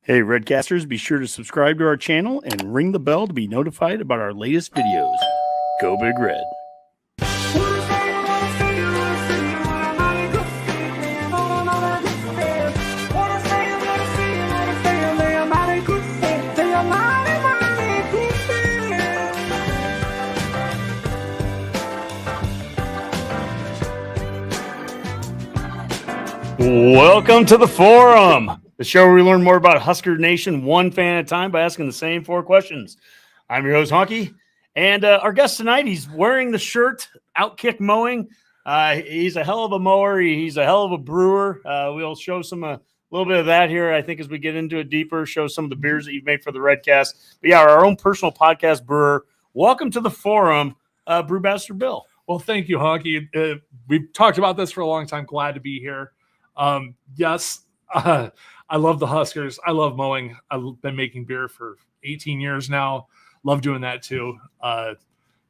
Hey, Redcasters, be sure to subscribe to our channel and ring the bell to be notified about our latest videos. Go Big Red. Welcome to the Forum, the show where we learn more about Husker Nation one fan at a time by asking the same four questions. I'm your host, Honky, and our guest tonight, he's wearing the shirt, Outkick Mowing. He's a hell of a mower. He's a hell of a brewer. We'll show some a little bit of that here, I think, as we get into it deeper, show some of the beers that you've made for the Redcast. But yeah, our own personal podcast brewer. Welcome to the Forum, Brewmaster Bill. Well, thank you, Honky. We've talked about this for a long time. Glad to be here. Yes, I love the Huskers. I love mowing. I've been making beer for 18 years now. Love doing that too.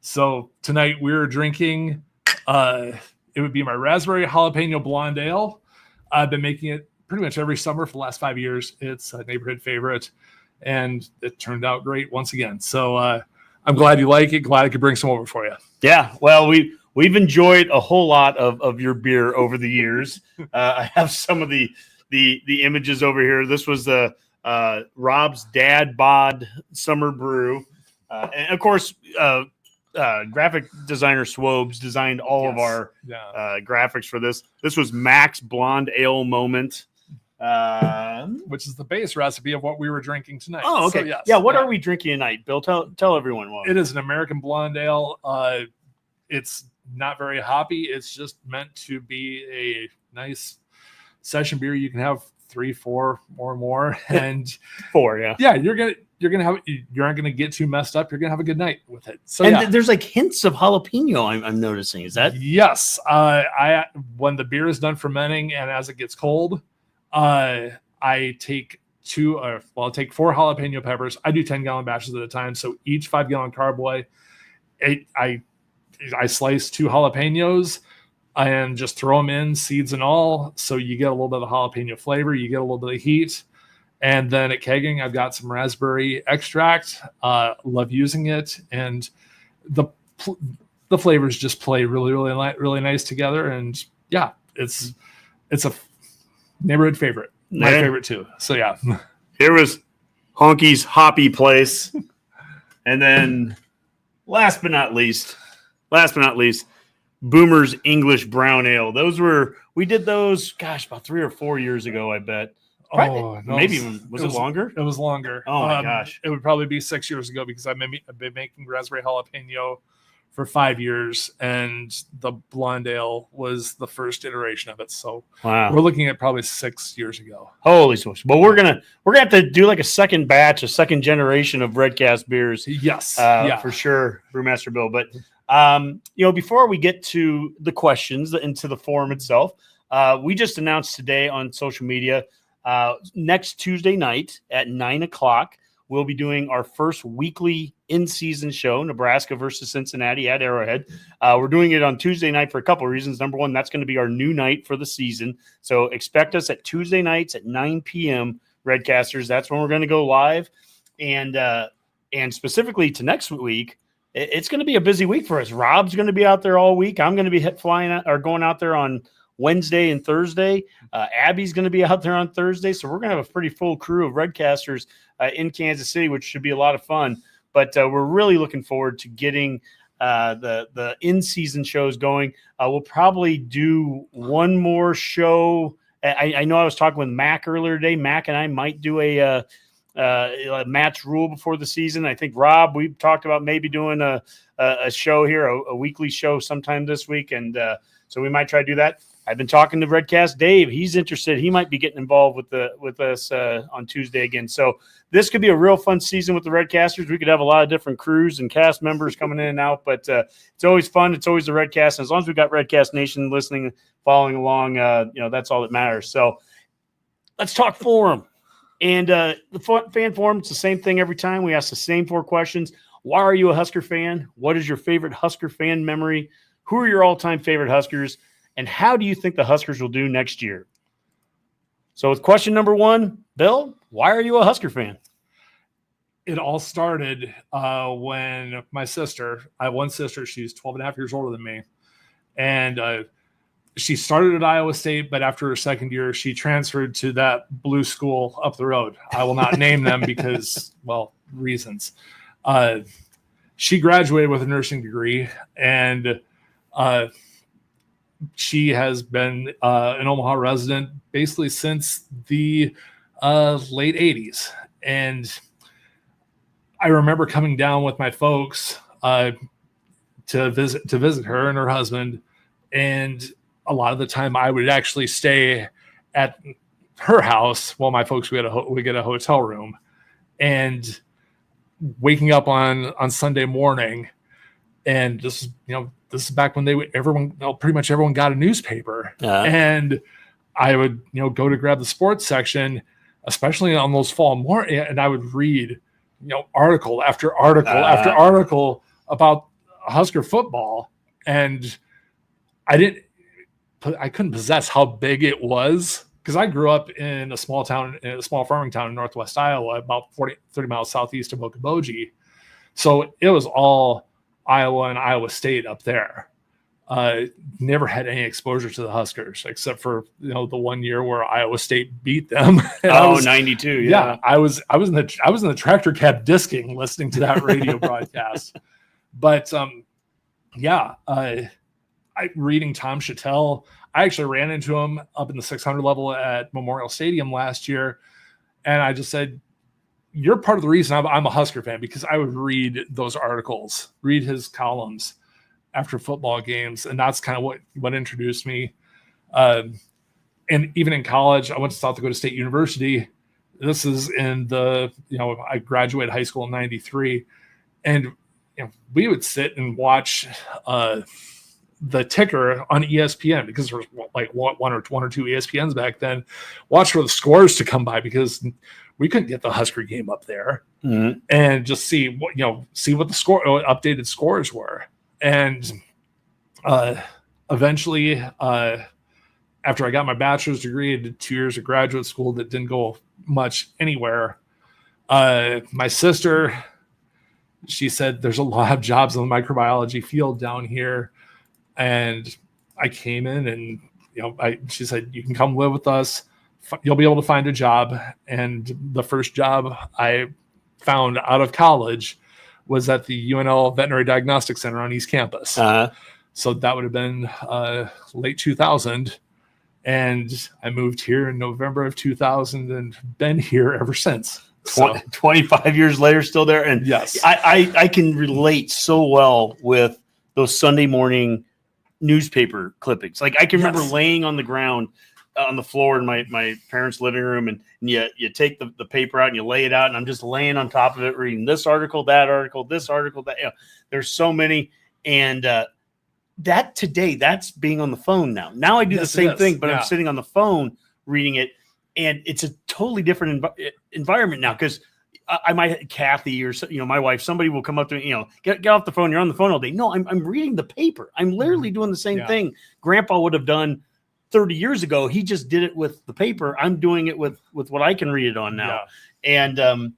So tonight we're drinking, it would be my raspberry jalapeno blonde ale. I've been making it pretty much every summer for the last 5 years. It's a neighborhood favorite and it turned out great once again. So, I'm glad you like it. Glad I could bring some over for you. Yeah. Well, we've enjoyed a whole lot of your beer over the years. I have some of the images over here. This was the Rob's Dad Bod Summer Brew. And of course, graphic designer Swobes designed all of our graphics for this. This was Mac's Blonde Ale Moment. Which is the base recipe of what we were drinking tonight. Oh, okay. So, yes. What are we drinking tonight, Bill? Tell everyone what. It is an American blonde ale. It's not very hoppy. It's just meant to be a nice session beer. You can have 3, 4 or more, and 4. Yeah. Yeah. You aren't gonna get too messed up. You're gonna have a good night with it. So there's like hints of jalapeno. I'm noticing. Is that? Yes. I when the beer is done fermenting and as it gets cold, I take 4 jalapeno peppers. I do 10-gallon batches at a time. So each 5-gallon carboy, I slice 2 jalapenos and just throw them in, seeds and all. So you get a little bit of jalapeno flavor. You get a little bit of heat. And then at kegging, I've got some raspberry extract. Love using it. And the flavors just play really, really, really nice together. And yeah, it's a neighborhood favorite. My favorite too. So yeah. Here was Honky's Hoppy Place. And then last but not least, Boomer's English Brown Ale. We did those, about 3 or 4 years ago, I bet. Oh, no, maybe even, was it longer? It was longer. Oh my gosh. It would probably be 6 years ago because I've been making raspberry jalapeno for 5 years, and the blonde ale was the first iteration of it. So wow. We're looking at probably 6 years ago. Holy smokes. Well, we're gonna have to do like a second batch, a second generation of Redcast beers. Yes. For sure, Brewmaster Bill. But before we get to the questions into the forum itself, we just announced today on social media, next Tuesday night at 9:00, we'll be doing our first weekly in-season show, Nebraska versus Cincinnati at Arrowhead. We're doing it on Tuesday night for a couple of reasons. Number one, that's going to be our new night for the season. So expect us at Tuesday nights at 9 p.m. Redcasters. That's when we're going to go live. And specifically to next week, it's going to be a busy week for us. Rob's going to be out there all week. I'm going to be going out there on Wednesday and Thursday. Abby's going to be out there on Thursday. So we're going to have a pretty full crew of Redcasters in Kansas City, which should be a lot of fun. But we're really looking forward to getting the in-season shows going. We'll probably do one more show. I know I was talking with Mac earlier today. Mac and I might do a match rule before the season. I think, Rob, we've talked about maybe doing a show here, a weekly show sometime this week. And so we might try to do that. I've been talking to Redcast Dave. He's interested. He might be getting involved with us on Tuesday again. So this could be a real fun season with the Redcasters. We could have a lot of different crews and cast members coming in and out, but it's always fun. It's always the Redcast. And as long as we've got Redcast Nation listening, following along, that's all that matters. So let's talk forum. And the fan forum, it's the same thing every time. We ask the same 4 questions. Why are you a Husker fan? What is your favorite Husker fan memory? Who are your all-time favorite Huskers? And how do you think the Huskers will do next year? So with question number 1, Bill, why are you a Husker fan? It all started when my sister, I have one sister, she's 12 and a half years older than me. And she started at Iowa State, but after her second year, she transferred to that blue school up the road. I will not name them because, well, reasons. She graduated with a nursing degree, and she has been an Omaha resident basically since the late 80s. And I remember coming down with my folks to visit her and her husband, and a lot of the time I would actually stay at her house while my folks would get a hotel room. And waking up on Sunday morning, and this is back when pretty much everyone got a newspaper, and I would go to grab the sports section, especially on those fall morning, and I would read article after article after article about Husker football, and I couldn't possess how big it was, because I grew up in a small farming town in northwest Iowa, about 30 miles southeast of Okoboji. So it was all Iowa and Iowa State up there. Never had any exposure to the Huskers except for the 1 year where Iowa State beat them. 92. Yeah. I was in the tractor cab disking listening to that radio broadcast. But reading Tom Chattel. I actually ran into him up in the 600 level at Memorial Stadium last year, and I just said, "You're part of the reason I'm a Husker fan," because I would read those articles, read his columns after football games, and that's kind of what introduced me. And even in college, I went to South Dakota State University. This is in I graduated high school in '93, and we would sit and watch the ticker on ESPN, because there was like one or two ESPNs back then. Watch for the scores to come by, because we couldn't get the Husker game up there, and just see what the updated scores were. And eventually, after I got my bachelor's degree, I did 2 years of graduate school that didn't go much anywhere. My sister, she said, "There's a lot of jobs in the microbiology field down here." And I came in, and she said, "You can come live with us. You'll be able to find a job." And the first job I found out of college was at the UNL Veterinary Diagnostic Center on East Campus. So that would have been late 2000. And I moved here in November of 2000 and been here ever since. So 25 years later, still there. And yes, I can relate so well with those Sunday morning newspaper clippings. Like, I can remember laying on the ground on the floor in my parents' living room, and you take the paper out and you lay it out, and I'm just laying on top of it, reading this article, that article, this article, that. There's so many, and that today, that's being on the phone now. Now I do the same thing, but I'm sitting on the phone reading it, and it's a totally different environment now, because I might, Kathy or my wife, somebody will come up to me, get off the phone. You're on the phone all day. No, I'm reading the paper. I'm literally doing the same thing Grandpa would have done 30 years ago. He just did it with the paper. I'm doing it with what I can read it on now. And I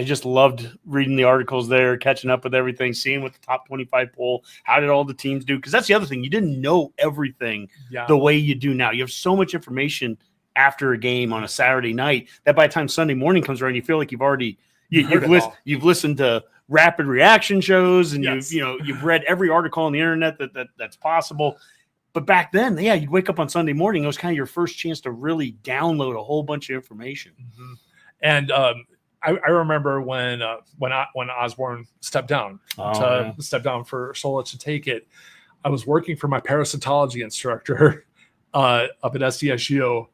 just loved reading the articles there, catching up with everything, seeing what the top 25 poll, how did all the teams do? Because that's the other thing. You didn't know everything the way you do now. You have so much information after a game on a Saturday night that by the time Sunday morning comes around, you feel like you've listened to rapid reaction shows, and you've read every article on the internet that's possible. But back then, you'd wake up on Sunday morning. It was kind of your first chance to really download a whole bunch of information. Mm-hmm. And I remember when Osborne stepped down for Sola to take it. I was working for my parasitology instructor up at SDSU.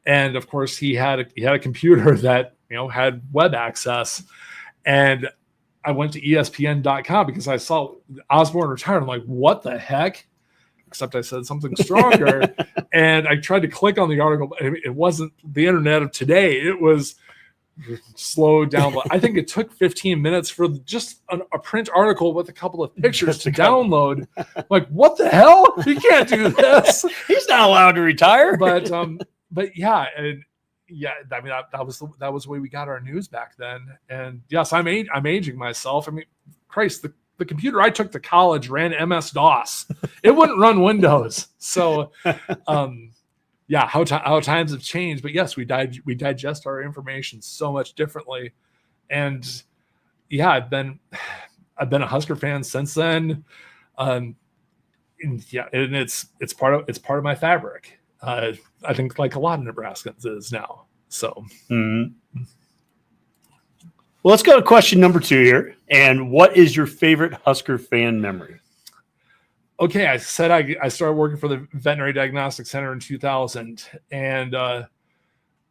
And of course, he had a computer that had web access, and I went to ESPN.com because I saw Osborne retired. I'm like, what the heck? Except I said something stronger, and I tried to click on the article. But it wasn't the internet of today. It was slowed down. I think it took 15 minutes for just a print article with a couple of pictures to download. Like, what the hell? You can't do this. He's not allowed to retire. But yeah, and yeah, I mean, that was the way we got our news back then. And yes, I'm aging myself. I mean, Christ, the computer I took to college ran MS-DOS. It wouldn't run Windows. So, yeah, how times have changed. But yes, we digest our information so much differently. And yeah, I've been a Husker fan since then. And yeah, and it's part of my fabric. I think like a lot of Nebraskans is now. So, well, let's go to question number 2 here. And what is your favorite Husker fan memory? Okay, I said I started working for the Veterinary Diagnostic Center in 2000, and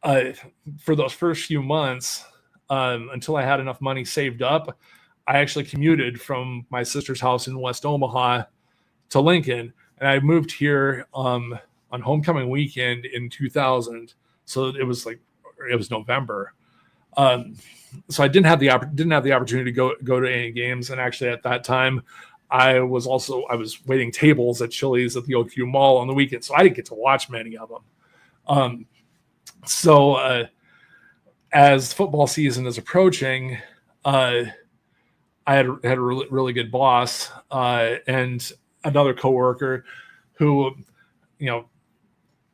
for those first few months, until I had enough money saved up, I actually commuted from my sister's house in West Omaha to Lincoln, and I moved here on homecoming weekend in 2000. So it was November. So I didn't have the opportunity to go to any games, and actually at that time, I was waiting tables at Chili's at the OQ Mall on the weekend, so I didn't get to watch many of them. So as football season is approaching, I had a really, really good boss and another coworker who,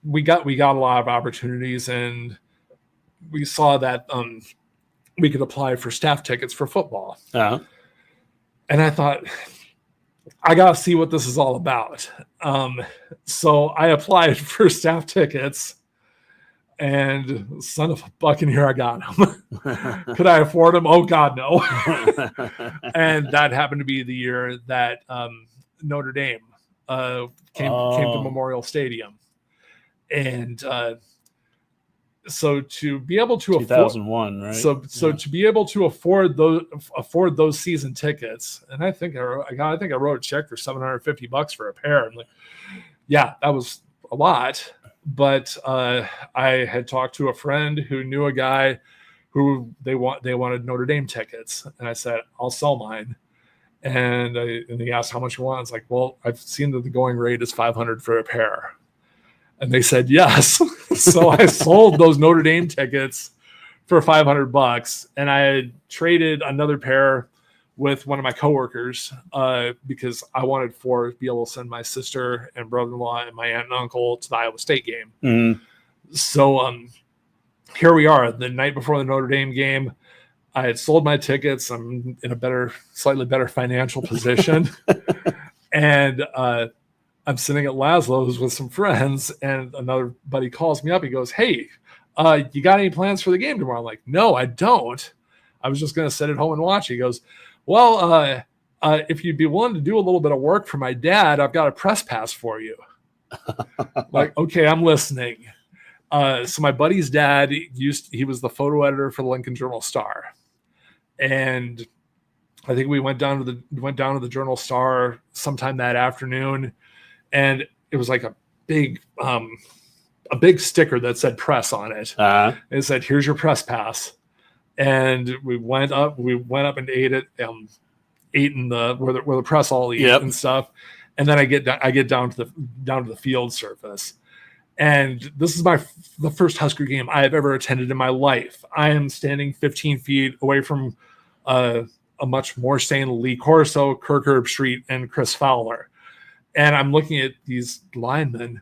we got a lot of opportunities, and we saw that we could apply for staff tickets for football. Uh-huh. And I thought, I got to see what this is all about. So I applied for staff tickets, and son of a buck, and here I got them. Could I afford them? Oh, God, no. And that happened to be the year that Notre Dame came to Memorial Stadium. And so to be able to 2001, right? So to be able to afford those season tickets, and I think I wrote a check for $750 for a pair. I'm like, yeah, that was a lot. But I had talked to a friend who knew a guy who they wanted Notre Dame tickets, and I said, I'll sell mine. And he asked how much you want. It's like, well, I've seen that the going rate is $500 for a pair. And they said yes. So I sold those Notre Dame tickets for $500, and I had traded another pair with one of my coworkers because I wanted to be able to send my sister and brother-in-law and my aunt and uncle to the Iowa State game. Mm-hmm. So here we are, the night before the Notre Dame game. I had sold my tickets. I'm in a slightly better financial position, and I'm sitting at Laszlo's with some friends, and another buddy calls me up. He goes, "Hey, you got any plans for the game tomorrow?" I'm like, "No, I don't. I was just going to sit at home and watch." He goes, "Well, if you'd be willing to do a little bit of work for my dad, I've got a press pass for you." Like, okay, I'm listening. So my buddy's dad he was the photo editor for the Lincoln Journal-Star, and I think we went down to the Journal-Star sometime that afternoon. And it was like a big sticker that said press on it. It said, "Here's your press pass." And we went up and ate it, ate in where the press all eat and stuff. And then I get down to the field surface. And this is the first Husker game I have ever attended in my life. I am standing 15 feet away from a much more sane Lee Corso, Kirk Herbstreit, and Chris Fowler. And I'm looking at these linemen.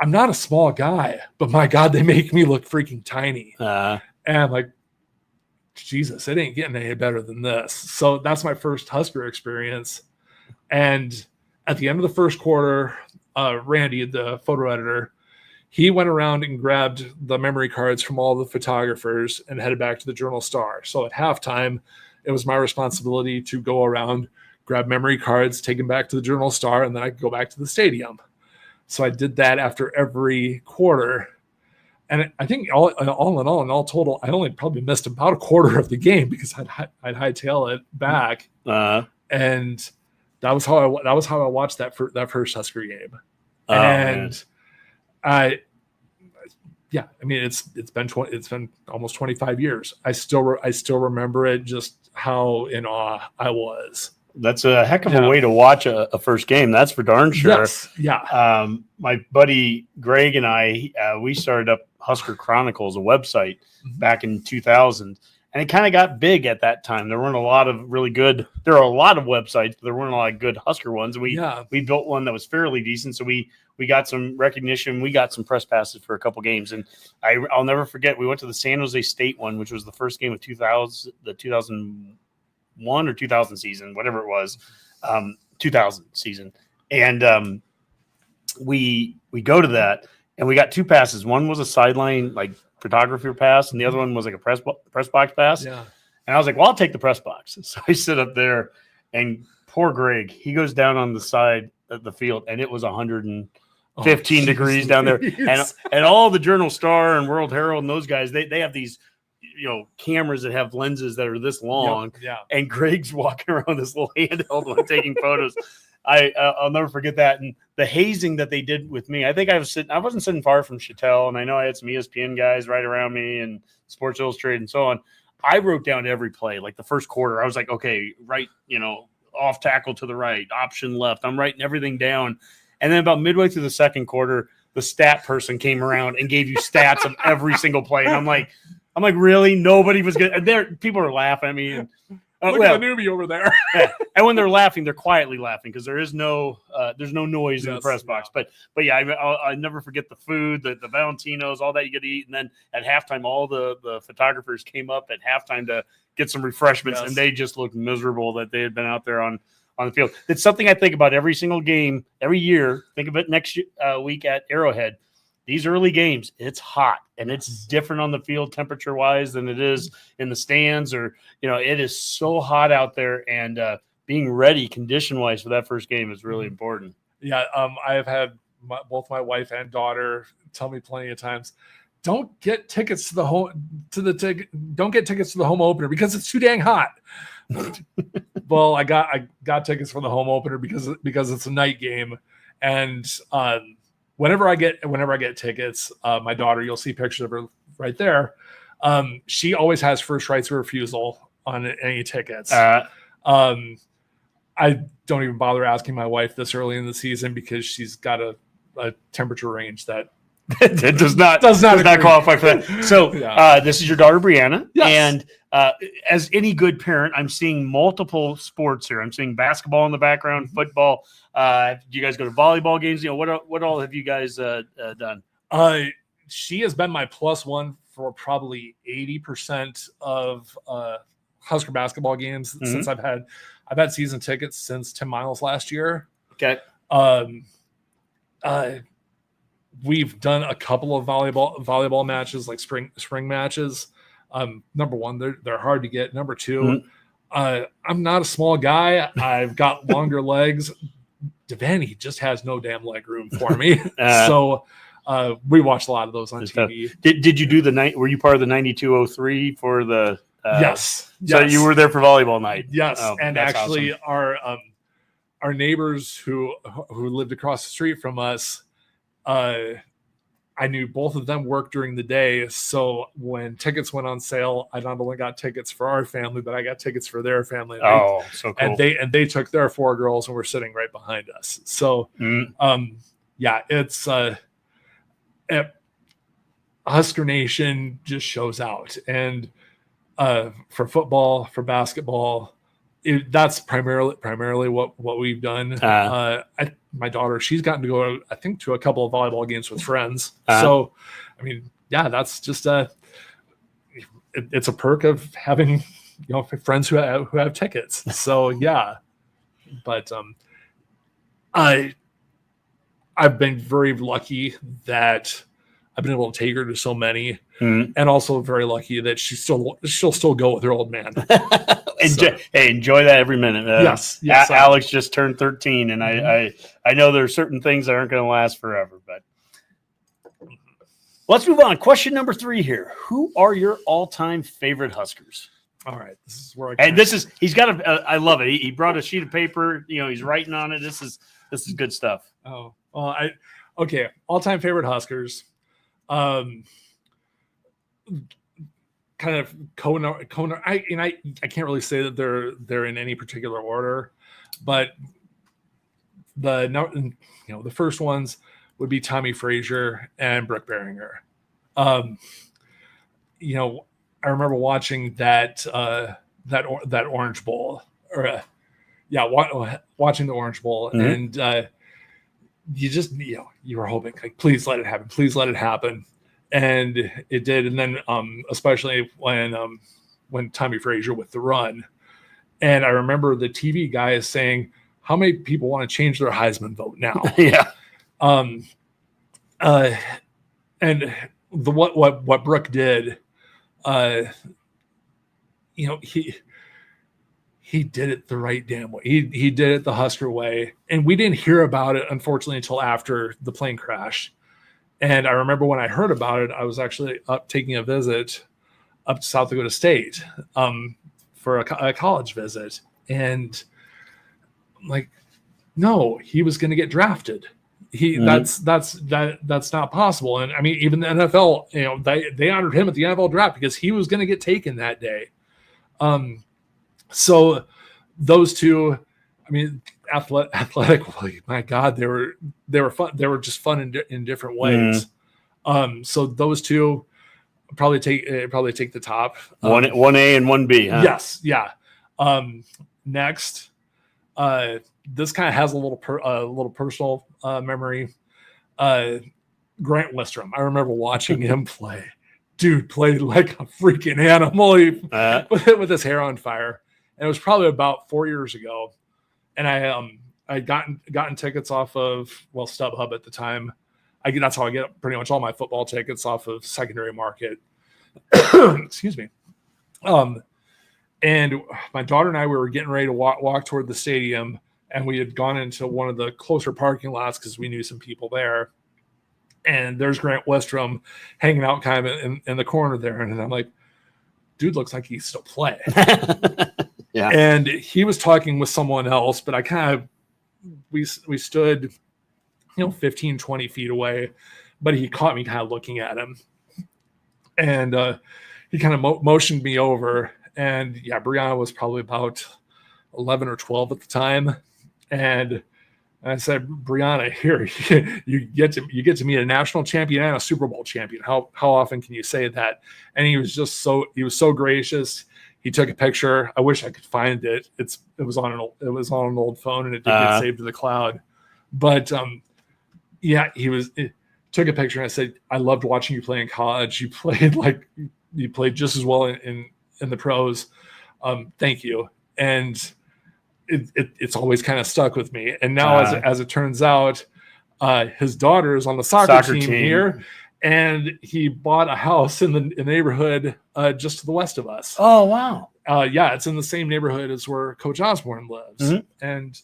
I'm not a small guy, but my God, they make me look freaking tiny. And I'm like, Jesus, it ain't getting any better than this. So that's my first Husker experience. And at the end of the first quarter, Randy, the photo editor, he went around and grabbed the memory cards from all the photographers and headed back to the Journal-Star. So at halftime, it was my responsibility to go around, grab memory cards, take them back to the Journal-Star, and then I could go back to the stadium. So I did that after every quarter. And I think all in all total, I only probably missed about a quarter of the game because I'd hightail it back. And that was how I watched that first Husker game. And man. I mean, it's been almost 25 years. I still remember it, just how in awe I was. That's a heck of a way to watch a first game. That's for darn sure. Yes. Yeah. My buddy Greg and I, we started up Husker Chronicles, a website back in 2000, and it kind of got big at that time. There weren't a lot of really good. There are a lot of websites, but there weren't a lot of good Husker ones. We built one that was fairly decent, so we got some recognition. We got some press passes for a couple games, and I'll never forget. We went to the San Jose State one, which was the first game of 2001 or 2000 season, whatever it was, 2000 season. And we go to that, and we got two passes. One was a sideline like photographer pass, and the other one was like a press box pass. Yeah. And I was like, well, I'll take the press box. So I sit up there, and poor Greg, he goes down on the side of the field, and it was 115 degrees down there. And all the Journal Star and World Herald and those guys, they have these cameras that have lenses that are this long. Yep, yeah. And Greg's walking around this little handheld one taking photos. I'll never forget that. And the hazing that they did with me, I think I wasn't sitting far from Chattel, and I know I had some ESPN guys right around me and Sports Illustrated and so on. I wrote down every play, like the first quarter. I was like, okay, right, off tackle to the right, option left. I'm writing everything down. And then about midway through the second quarter, the stat person came around and gave you stats of every single play. And I'm like, really? Nobody was good. There, people are laughing at me. And, look at the newbie over there. Yeah. And when they're laughing, they're quietly laughing because there's no noise in the press box. But yeah, I never forget the food, the Valentinos, all that you get to eat. And then at halftime, all the photographers came up at halftime to get some refreshments, and they just looked miserable that they had been out there on the field. It's something I think about every single game, every year. Think of it next week at Arrowhead. These early games, it's hot, and it's different on the field temperature-wise than it is in the stands, or it is so hot out there, and being ready condition-wise for that first game is really important. Yeah, I have had both my wife and daughter tell me plenty of times, don't get tickets to the home opener because it's too dang hot. Well, I got tickets for the home opener because it's a night game, and whenever I get tickets, my daughter, you'll see pictures of her right there. She always has first rights of refusal on any tickets. I don't even bother asking my wife this early in the season because she's got a temperature range that it does not qualify for that. So this is your daughter Brianna, and as any good parent, I'm seeing multiple sports here. I'm seeing basketball in the background, football. Do you guys go to volleyball games? What all have you guys done? She has been my plus one for probably 80% of Husker basketball games since I've had season tickets since 10 Miles last year. Okay. We've done a couple of volleyball matches, like spring matches. Number one, they're hard to get. Number two, I'm not a small guy. I've got longer legs. Devaney just has no damn leg room for me. So we watched a lot of those on TV. Did you do the night? Were you part of the 9203 for the? Yes. So you were there for volleyball night. Yes, and actually, awesome. Our neighbors who lived across the street from us, I knew both of them worked during the day. So when tickets went on sale, I not only got tickets for our family, but I got tickets for their family. So cool. And they took their 4 girls and were sitting right behind us. So, it's Husker Nation just shows out. And for football, for basketball, that's primarily what we've done. My daughter, she's gotten to go, I think, to a couple of volleyball games with friends. So, I mean, that's just it's a perk of having friends who have tickets. So yeah, but I've been very lucky that I've been able to take her to so many, and also very lucky that she'll still go with her old man. Enjoy that every minute. Yes. Alex just turned 13, and I know there are certain things that aren't going to last forever. But let's move on. Question number 3 here: who are your all-time favorite Huskers? All right, this is where he's got I love it. He brought a sheet of paper. He's writing on it. This is good stuff. Oh, well, okay. All-time favorite Huskers. Kind of Kona. I can't really say that they're in any particular order. but the first ones would be Tommy Frazier and Brooke Behringer. I remember watching that Orange Bowl, watching the Orange Bowl, and you were hoping, like, please let it happen, and it did. And then especially when Tommy Frazier with the run, and I remember the TV guys saying, how many people want to change their Heisman vote now? Yeah. And what Brooke did, he did it the right damn way. He did it the Husker way, and we didn't hear about it, unfortunately, until after the plane crash. And I remember when I heard about it, I was actually up taking a visit up to South Dakota State for a college visit, and like, no, he was going to get drafted. That's not possible. And I mean, even the NFL, they honored him at the NFL draft because he was going to get taken that day. So those two, I mean, athletically, my God, they were fun. They were just fun in different ways. So those two probably take the top. 1A and 1B. Huh? Yes. Yeah. Next, this kind of has a little personal memory. Grant Wistrom. I remember watching him play. Dude played like a freaking animal with his hair on fire. And it was probably about 4 years ago. And I gotten tickets off of StubHub at the time. That's how I get pretty much all my football tickets, off of secondary market. Excuse me. And my daughter and I, we were getting ready to walk toward the stadium, and we had gone into one of the closer parking lots because we knew some people there. And there's Grant Wistrom hanging out kind of in the corner there. And I'm like, dude looks like he's still playing. Yeah. And he was talking with someone else, but we stood, 15, 20 feet away, but he caught me kind of looking at him. And he kind of motioned me over. And yeah, Brianna was probably about 11 or 12 at the time. And I said, Brianna, here, you get to meet a national champion and a Super Bowl champion. How often can you say that? And he was so gracious. He took a picture. I wish I could find it. It was on an old phone, and it did get saved to the cloud. But he took a picture, and I said, I loved watching you play in college. You played just as well in the pros. Thank you. And it's always kind of stuck with me. And now, as it turns out, his daughter is on the soccer team here, and he bought a house in the neighborhood just to the west of us. Oh, wow. Yeah, it's in the same neighborhood as where Coach Osborne lives. Mm-hmm. And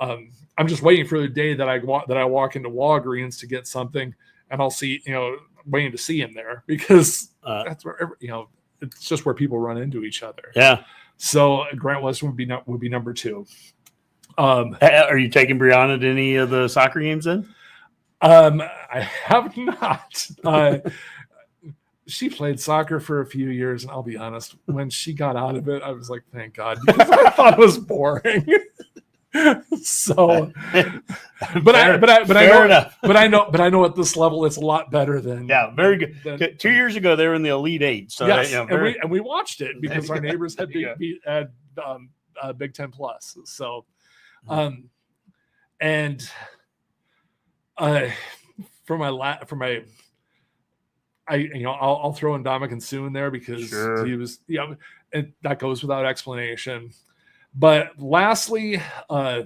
I'm just waiting for the day that I walk into Walgreens to get something, and I'll see, waiting to see him there, because that's where it's just where people run into each other. Yeah. So Grant Western would be number 2. Are you taking Brianna to any of the soccer games then? I have not. She played soccer for a few years, and I'll be honest, when she got out of it, I was like, thank God, because I thought it was boring. So, I know at this level it's a lot better than. Yeah, very good. 2 years ago they were in the Elite Eight. So yes, and we watched it because our neighbors had Big Ten Plus. So, I'll throw in Dominican Soon there because he was, and that goes without explanation. But lastly, I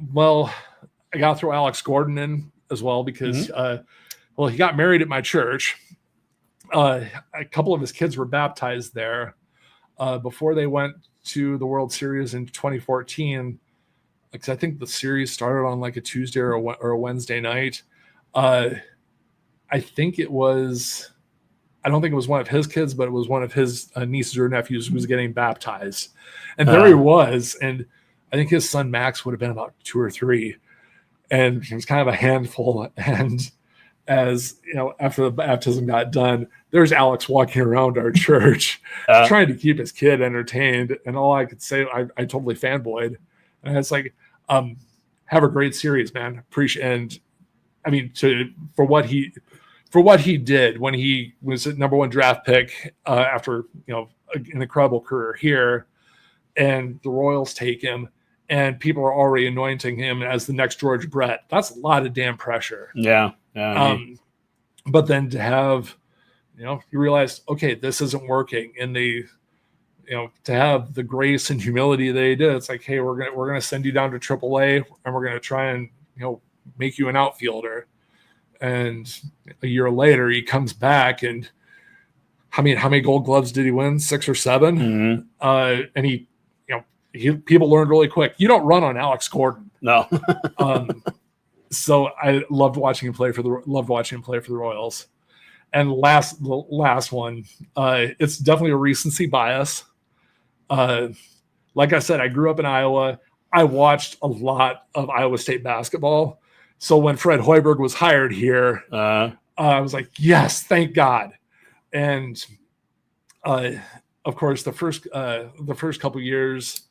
got to throw Alex Gordon in as well because, he got married at my church. A couple of his kids were baptized there before they went to the World Series in 2014. Because I think the series started on like a Tuesday or a Wednesday night. I don't think it was one of his kids, but it was one of his nieces or nephews who was getting baptized. And there he was. And I think his son Max would have been about 2 or 3. And he was kind of a handful. And as you know, after the baptism got done, there's Alex walking around our church trying to keep his kid entertained. And all I could say, I totally fanboyed. And it's like, have a great series, man. Appreciate. And I mean, for what he did when he was a number 1 draft pick after, you know, an incredible career here, and the Royals take him, and people are already anointing him as the next George Brett. That's a lot of damn pressure. Yeah. But then to have, you know, you realize, okay, this isn't working, and they, you know, to have the grace and humility they did, it's like, hey, we're gonna send you down to AAA, and we're gonna try and, you know, make you an outfielder. And a year later, he comes back, and how many Gold Gloves did he win? 6 or 7. And he, you know, people learned really quick. You don't run on Alex Gordon. No. So I loved watching him play for the Royals. And the last one, it's definitely a recency bias. Like I said, I grew up in Iowa. I watched a lot of Iowa State basketball. So when Fred Hoiberg was hired here, I was like, yes, thank God. And of course, the first couple years,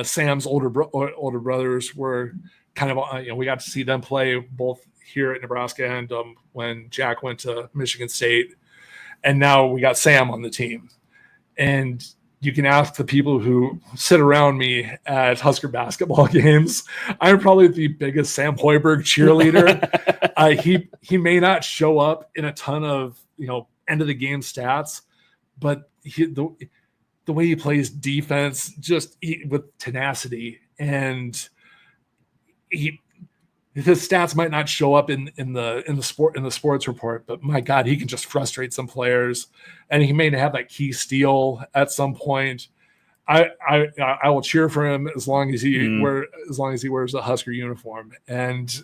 Sam's older brothers were kind of, you know, we got to see them play both here at Nebraska and when Jack went to Michigan State. And now we got Sam on the team. And you can ask the people who sit around me at Husker basketball games. I'm probably the biggest Sam Hoiberg cheerleader. He may not show up in a ton of, you know, end of the game stats, but the way he plays defense, just with tenacity, and his stats might not show up in the sports report, but my God, he can just frustrate some players, and he may have that key steal at some point. I will cheer for him as long as he wears a Husker uniform. And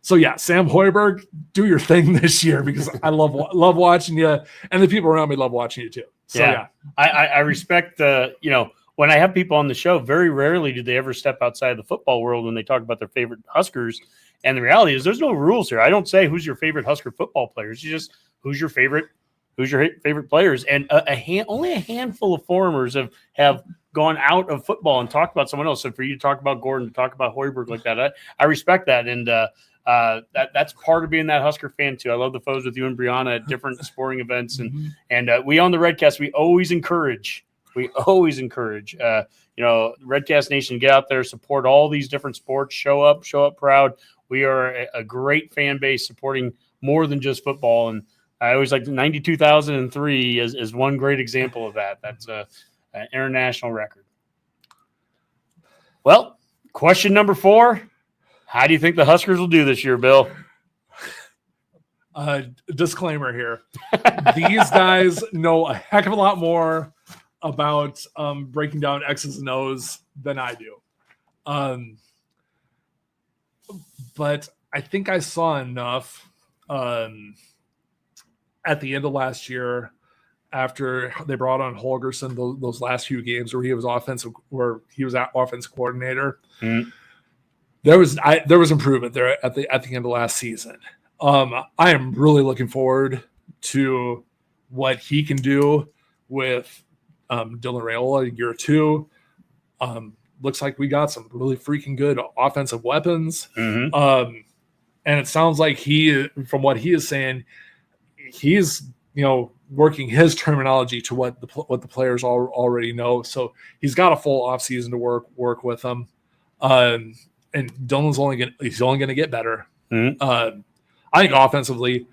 so yeah, Sam Hoiberg, do your thing this year, because I love watching you, and the people around me love watching you too. So yeah. I respect you know, when I have people on the show, very rarely do they ever step outside the football world when they talk about their favorite Huskers. And the reality is, there's no rules here. I don't say who's your favorite Husker football players. You just who's your favorite players. And only a handful of forumers have gone out of football and talked about someone else. So for you to talk about Gordon, to talk about Hoiberg like that, I respect that. And that's part of being that Husker fan too. I love the photos with you and Brianna at different sporting events, and we on the Redcast, we always encourage. You know, Redcast Nation, get out there, support all these different sports, show up proud. We are a great fan base supporting more than just football. And I always like 92,003 is one great example of that. That's an international record. Well, question number 4. How do you think the Huskers will do this year, Bill? Disclaimer here. These guys know a heck of a lot more about breaking down X's and O's than I do. But I think I saw enough at the end of last year, after they brought on Holgerson, those last few games where he was offensive coordinator. Mm-hmm. There was improvement there at the end of last season. I am really looking forward to what he can do with Dylan Raiola year 2. Looks like we got some really freaking good offensive weapons. Mm-hmm. And it sounds like from what he is saying, he's, you know, working his terminology to what the players already know. So he's got a full offseason to work with them. And Dylan's only going to get better. Mm-hmm. I think offensively,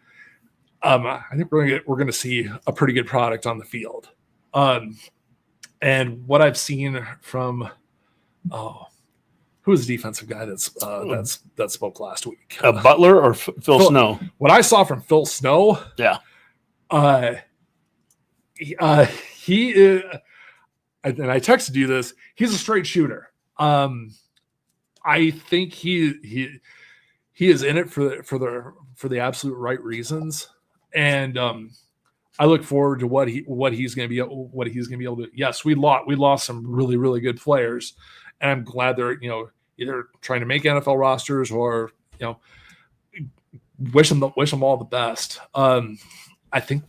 I think we're going to see a pretty good product on the field. And what I've seen from who was the defensive guy that spoke last week? Butler or Phil Snow? What I saw from Phil Snow, yeah, he is, and I texted you this. He's a straight shooter. I think he is in it for the absolute right reasons, and I look forward to what he's going to be able to do. Yes, we lost some really, really good players, and I'm glad they're, you know, either trying to make NFL rosters or, you know, wish them all the best. I think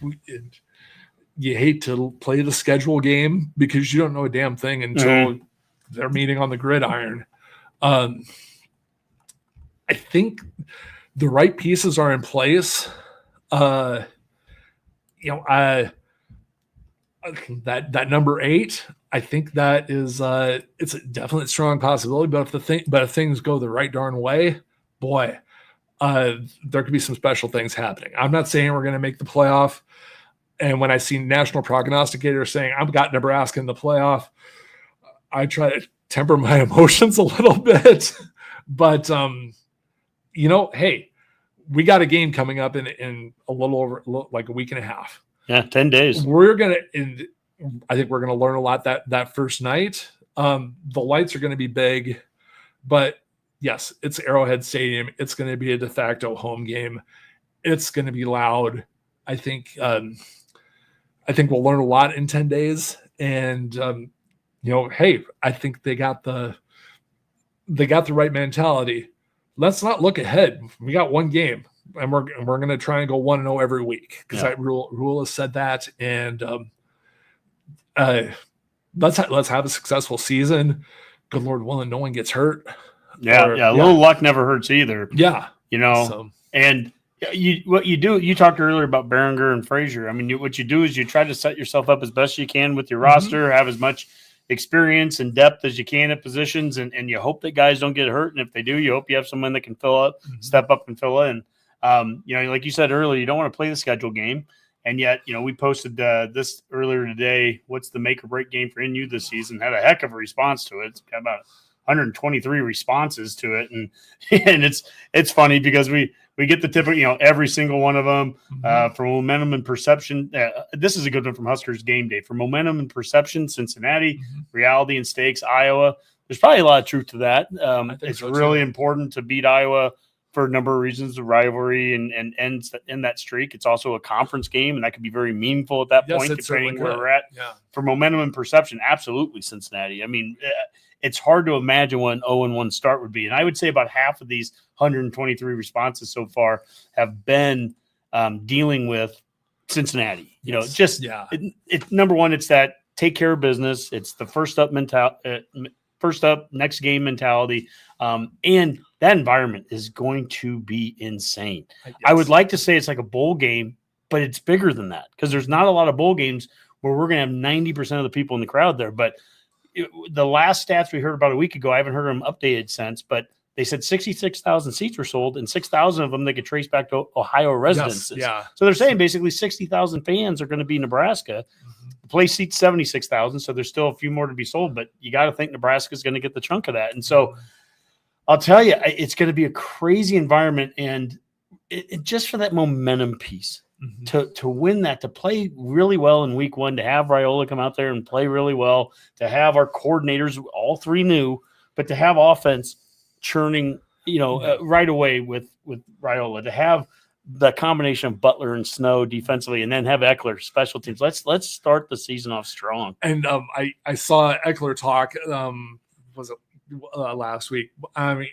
you hate to play the schedule game because you don't know a damn thing until they're meeting on the gridiron. I think the right pieces are in place. That number 8, I think that is it's a definite strong possibility. But if things go the right darn way, boy, there could be some special things happening. I'm not saying we're going to make the playoff. And when I see national prognosticators saying I've got Nebraska in the playoff, I try to temper my emotions a little bit. But hey, we got a game coming up in a little over like a week and a half. Yeah, 10 days. I think we're gonna learn a lot that first night. The lights are going to be big, but yes, it's Arrowhead Stadium. It's going to be a de facto home game. It's going to be loud. I think we'll learn a lot in 10 days. And hey, I think they got the right mentality. Let's not look ahead. We got one game, and we're going to try and go 1-0 every week because Rule has said that. And let's have a successful season. Good Lord willing, no one gets hurt. A little luck never hurts either. Yeah, and what you do. You talked earlier about Behringer and Frazier. I mean, what you do is you try to set yourself up as best you can with your roster, have as much experience and depth as you can at positions, and you hope that guys don't get hurt. And if they do, you hope you have someone that can step up and fill in. Like you said earlier, you don't want to play the schedule game. And yet, we posted this earlier today. What's the make or break game for NU this season? Had a heck of a response to it. It's got about 123 responses to it. And it's funny because we get the typical, every single one of them for momentum and perception. This is a good one from Huskers game day. For momentum and perception, Cincinnati, reality and stakes, Iowa. There's probably a lot of truth to that. It's really important to beat Iowa for a number of reasons, the rivalry and ends in that streak. It's also a conference game, and that could be very meaningful at that point, depending where we're at. Yeah. For momentum and perception, absolutely Cincinnati. I mean, it's hard to imagine what an 0-1 start would be. And I would say about half of these 123 responses so far have been dealing with Cincinnati. It's number one, it's that take care of business. It's the first up next game mentality. And that environment is going to be insane. Yes. I would like to say it's like a bowl game, but it's bigger than that because there's not a lot of bowl games where we're going to have 90% of the people in the crowd there. But the last stats we heard about a week ago, I haven't heard them updated since, but they said 66,000 seats were sold, and 6,000 of them they could trace back to Ohio residences. Yes, yeah. So they're saying basically 60,000 fans are going to be Nebraska. The place seats 76,000, so there's still a few more to be sold, but you got to think Nebraska is going to get the chunk of that. And so I'll tell you, it's going to be a crazy environment, and it just for that momentum piece. To win that, to play really well in week 1, to have Raiola come out there and play really well, to have our coordinators, all 3 new, but to have offense churning, right away with Raiola, to have the combination of Butler and Snow defensively, and then have Eckler special teams. Let's start the season off strong. And I saw Eckler talk. Was it last week? I mean,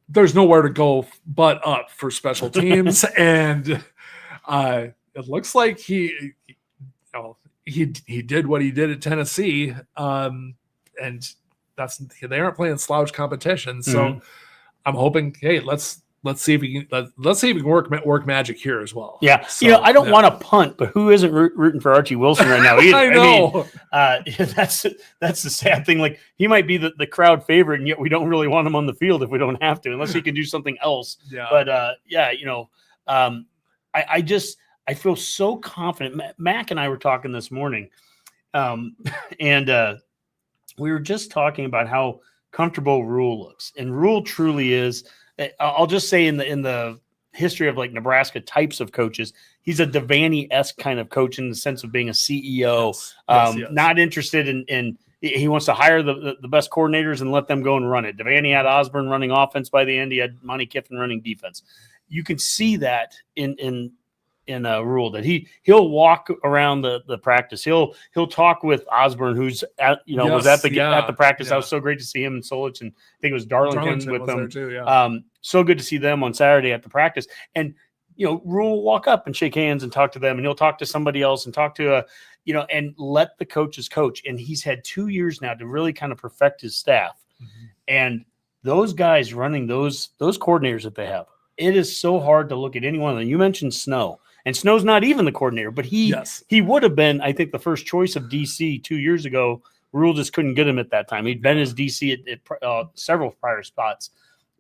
there's nowhere to go but up for special teams. And it looks like he did what he did at Tennessee. And they aren't playing slouch competition. So I'm hoping, hey, let's see if we can work magic here as well. Yeah. So, I don't want to punt, but who isn't rooting for Archie Wilson right now? I know. That's the sad thing. Like, he might be the crowd favorite, and yet we don't really want him on the field if we don't have to, unless he can do something else. Yeah. But I feel so confident. Mac and I were talking this morning, and we were just talking about how comfortable Rule looks, and Rule truly is. I'll just say in the history of like Nebraska types of coaches, he's a Devaney-esque kind of coach in the sense of being a CEO, yes. Not interested in he wants to hire the best coordinators and let them go and run it. Devaney had Osborne running offense by the end. He had Monty Kiffin running defense. You can see that in a Rule that he'll walk around the practice. He'll talk with Osborne, who's was at the practice. Yeah. That was so great to see him and Solich, and I think it was Darlington with them. Too, yeah. so good to see them on Saturday at the practice. And, Rule will walk up and shake hands and talk to them, and he'll talk to somebody else and talk to and let the coaches coach. And he's had 2 years now to really kind of perfect his staff. Mm-hmm. And those guys running those coordinators that they have, it is so hard to look at any one of them. You mentioned Snow, and Snow's not even the coordinator, but he would have been, I think, the first choice of DC 2 years ago. Rule just couldn't get him at that time. He'd been his DC at several prior spots.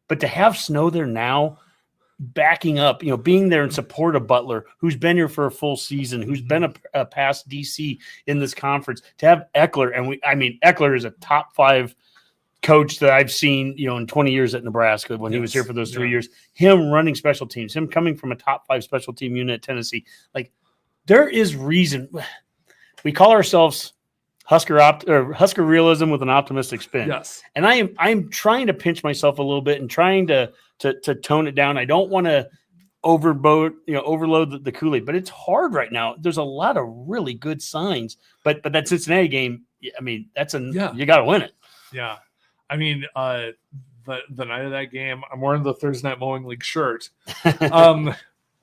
But to have Snow there now, backing up, being there in support of Butler, who's been here for a full season, who's been a past DC in this conference, to have Eckler, and Eckler is a top 5 coach that I've seen, in 20 years at Nebraska when he was here for those 3 years. Him running special teams, him coming from a top 5 special team unit at Tennessee. Like, there is reason. We call ourselves Husker realism with an optimistic spin. Yes. And I'm trying to pinch myself a little bit and trying to tone it down. I don't want to overload the Kool-Aid, but it's hard right now. There's a lot of really good signs, but that Cincinnati game, you got to win it. Yeah. The night of that game, I'm wearing the Thursday Night Mowing League shirt.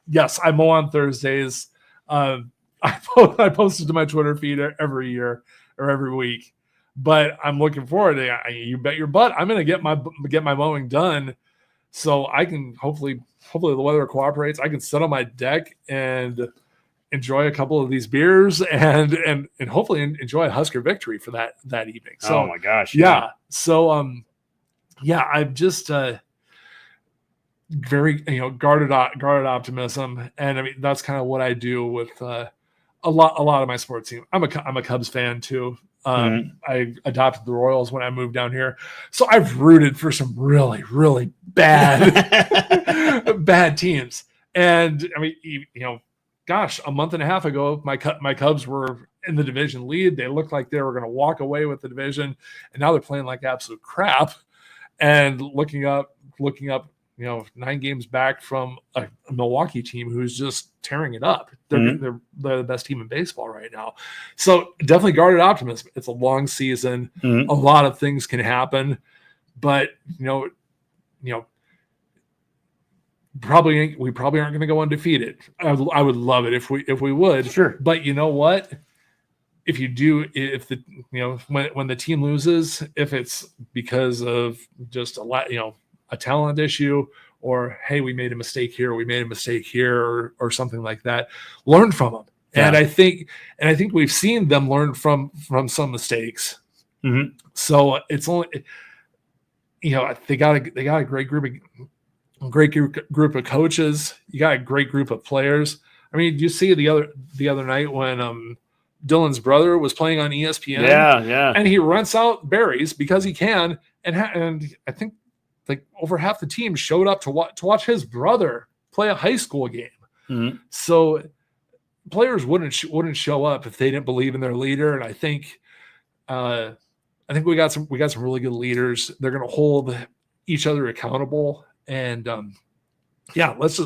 Yes, I mow on Thursdays. I posted to my Twitter feed every year or every week, but I'm looking forward to it. You bet your butt I'm going to get my mowing done, so I can hopefully the weather cooperates. I can sit on my deck and enjoy a couple of these beers and hopefully enjoy a Husker victory for that evening. So, oh my gosh. Yeah. So, I'm just very, guarded optimism. And that's kind of what I do with a lot of my sports team. I'm a Cubs fan too. I adopted the Royals when I moved down here. So I've rooted for some really, really bad, bad teams. And gosh, a month and a half ago, my Cubs were in the division lead. They looked like they were going to walk away with the division, and now they're playing like absolute crap. And looking up, 9 games back from a Milwaukee team who's just tearing it up. They're the best team in baseball right now. So definitely guarded optimism. It's a long season. A lot of things can happen, but we probably aren't going to go undefeated. I would love it if we would. Sure. But you know what? If when the team loses, if it's because of just a talent issue, or hey, we made a mistake here, or something like that, learn from them. Yeah. And I think we've seen them learn from some mistakes. Mm-hmm. So it's only they got a great group of coaches. You got a great group of players. You see the other night when Dylan's brother was playing on ESPN. Yeah. And he rents out berries because he can, and I think like over half the team showed up to watch his brother play a high school game. Mm-hmm. So players wouldn't show up if they didn't believe in their leader. And I think we got some really good leaders. They're going to hold each other accountable. And let's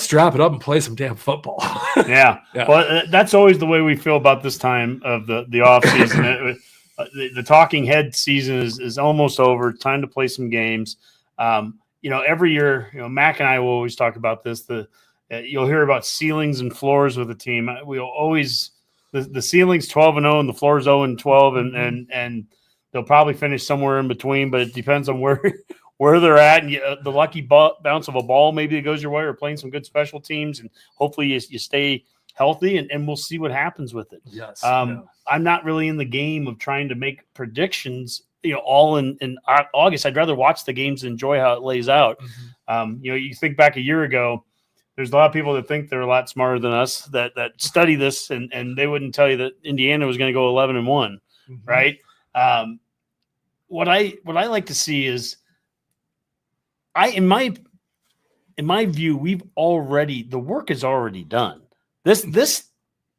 strap it up and play some damn football. Yeah. Well, that's always the way we feel about this time of the off season. The talking head season is almost over. Time to play some games. Every year, Mac and I will always talk about this. You'll hear about ceilings and floors with the team. We'll always the ceiling's 12-0 and the floor's 0-12, and they'll probably finish somewhere in between. But it depends on where they're at, and the lucky bounce of a ball maybe that goes your way, or playing some good special teams, and hopefully you stay healthy, and we'll see what happens with it. Yes. I'm not really in the game of trying to make predictions, all in August. I'd rather watch the games and enjoy how it lays out. Mm-hmm. You think back a year ago, there's a lot of people that think they're a lot smarter than us that study this, and they wouldn't tell you that Indiana was going to go 11-1, mm-hmm. right? What I like to see is, in my view, the work is already done.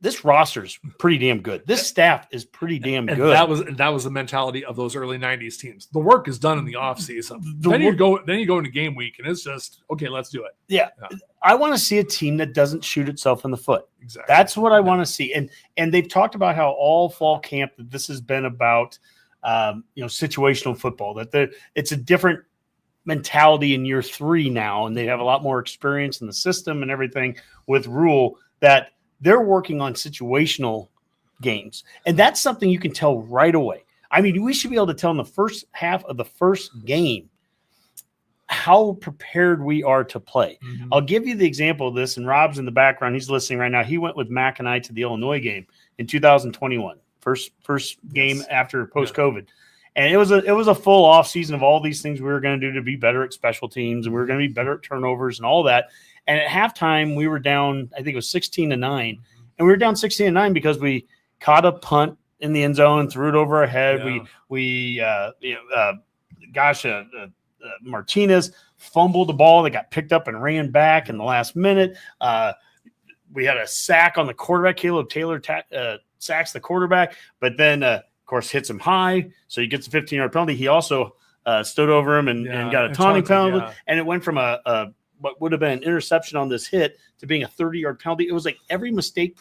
This roster's pretty damn good. This staff is pretty damn good. That was the mentality of those early 90s teams. The work is done in the offseason. Then you go into game week, and it's just, okay, let's do it. Yeah. I want to see a team that doesn't shoot itself in the foot. Exactly. That's what I want to see. And they've talked about how all fall camp that this has been about situational football, that it's a different mentality in year 3 now, and they have a lot more experience in the system and everything with Rule, that they're working on situational games. And that's something you can tell right away. I mean, we should be able to tell in the first half of the first game how prepared we are to play. Mm-hmm. I'll give you the example of this, and Rob's in the background. He's listening right now. He went with Mac and I to the Illinois game in 2021, first game after post-COVID. And it was a full off season of all these things we were going to do to be better at special teams, and we were going to be better at turnovers and all that. And at halftime, we were down, I think it was 16-9, and we were down 16-9 because we caught a punt in the end zone, threw it over our head. Martinez fumbled the ball that got picked up and ran back in the last minute. We had a sack on the quarterback. Caleb Taylor sacks the quarterback, but then, of course, hits him high, so he gets a 15-yard penalty. He also stood over him and got a taunting penalty, and it went from what would have been an interception on this hit to being a 30-yard penalty. It was like every mistake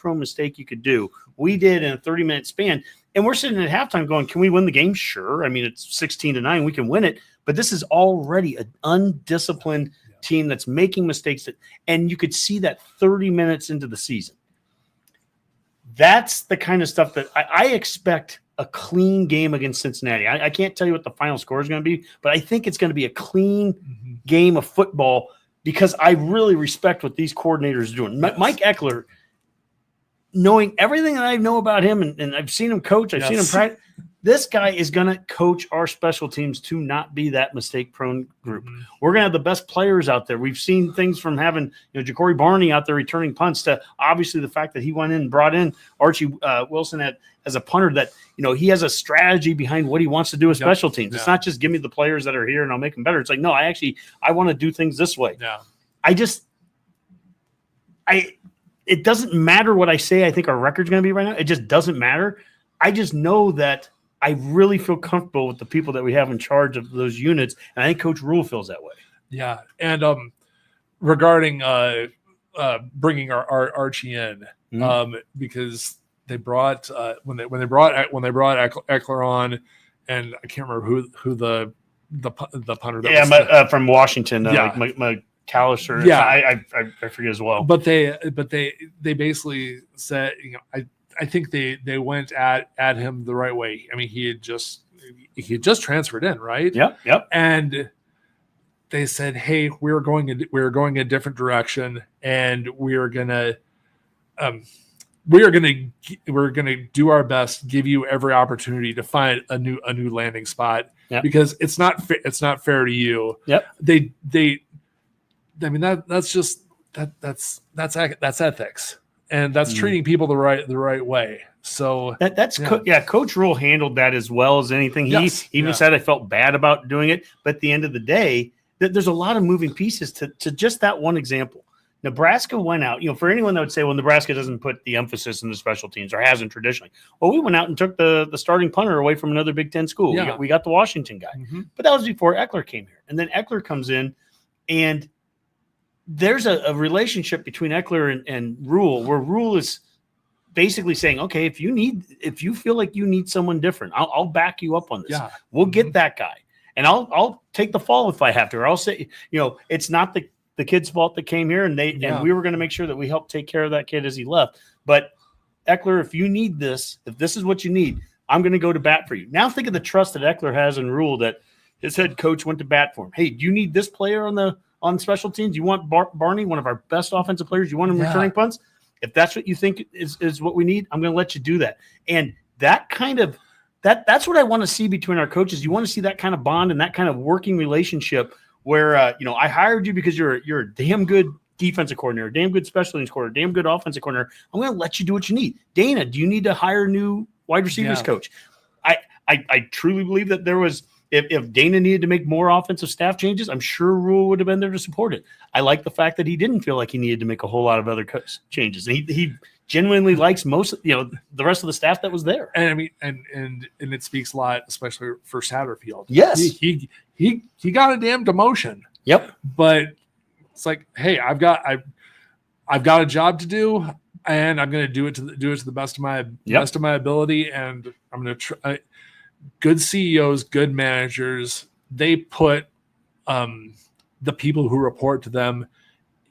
you could do, we did in a 30-minute span. And we're sitting at halftime going, can we win the game? Sure. I mean, it's 16-9. We can win it. But this is already an undisciplined team that's making mistakes. And you could see that 30 minutes into the season. That's the kind of stuff that I expect a clean game against Cincinnati. I can't tell you what the final score is going to be, but I think it's going to be a clean game of football, because I really respect what these coordinators are doing. Yes. Mike Eckler, knowing everything that I know about him, and I've seen him coach, I've seen him practice, this guy is going to coach our special teams to not be that mistake-prone group. Mm-hmm. We're going to have the best players out there. We've seen things from having Ja'Cory Barney out there returning punts to obviously the fact that he went in and brought in Archie Wilson as a punter, that he has a strategy behind what he wants to do with special teams. It's not just give me the players that are here and I'll make them better. It's like, no, I want to do things this way. Yeah. It doesn't matter what I say I think our record's going to be right now. It just doesn't matter. I just know that I really feel comfortable with the people that we have in charge of those units, and I think Coach Rule feels that way. Yeah, and regarding bringing our Archie in, because they brought when they brought Eckler on, and I can't remember who the punter that was from Washington, McAllister. Yeah, I forget as well. But they basically said, I think they went at him the right way. I mean, he had just transferred in, right? Yep. And they said, "Hey, we're going a different direction, and we're gonna do our best, give you every opportunity to find a new landing spot, because it's not fair to you." Yep. I mean, that's ethics. And that's treating people the right way. So Coach Rule handled that as well as anything. He even said, I felt bad about doing it. But at the end of the day, there's a lot of moving pieces to just that one example. Nebraska went out, for anyone that would say, well, Nebraska doesn't put the emphasis in the special teams or hasn't traditionally. Well, we went out and took the starting punter away from another Big Ten school. Yeah. We got the Washington guy. Mm-hmm. But that was before Eckler came here. And then Eckler comes in, and there's a relationship between Eckler and Rule, where Rule is basically saying, okay, if you feel like you need someone different, I'll back you up on this. Yeah. We'll get that guy, and I'll take the fall if I have to, or I'll say, it's not the kid's fault that came here, and we were going to make sure that we helped take care of that kid as he left. But Eckler, if you need this, if this is what you need, I'm going to go to bat for you. Now think of the trust that Eckler has in Rule, that his head coach went to bat for him. Hey, do you need this player on special teams? You want Barney, one of our best offensive players? You want him returning punts? If that's what you think is what we need, I'm going to let you do that. And that kind of that's what I want to see between our coaches. You want to see that kind of bond and that kind of working relationship where I hired you because you're a damn good defensive coordinator, a damn good special teams coordinator, damn good offensive coordinator. I'm going to let you do what you need. Dana, do you need to hire a new wide receivers coach? I truly believe that there was. If Dana needed to make more offensive staff changes, I'm sure Rule would have been there to support it. I like the fact that he didn't feel like he needed to make a whole lot of other changes. And he genuinely likes most, the rest of the staff that was there. And I mean, and it speaks a lot, especially for Satterfield. Yes, he got a damn demotion. Yep. But it's like, hey, I've got a job to do, and I'm going to do it to the best of my ability, and I'm going to try. Good CEOs, good managers, they put the people who report to them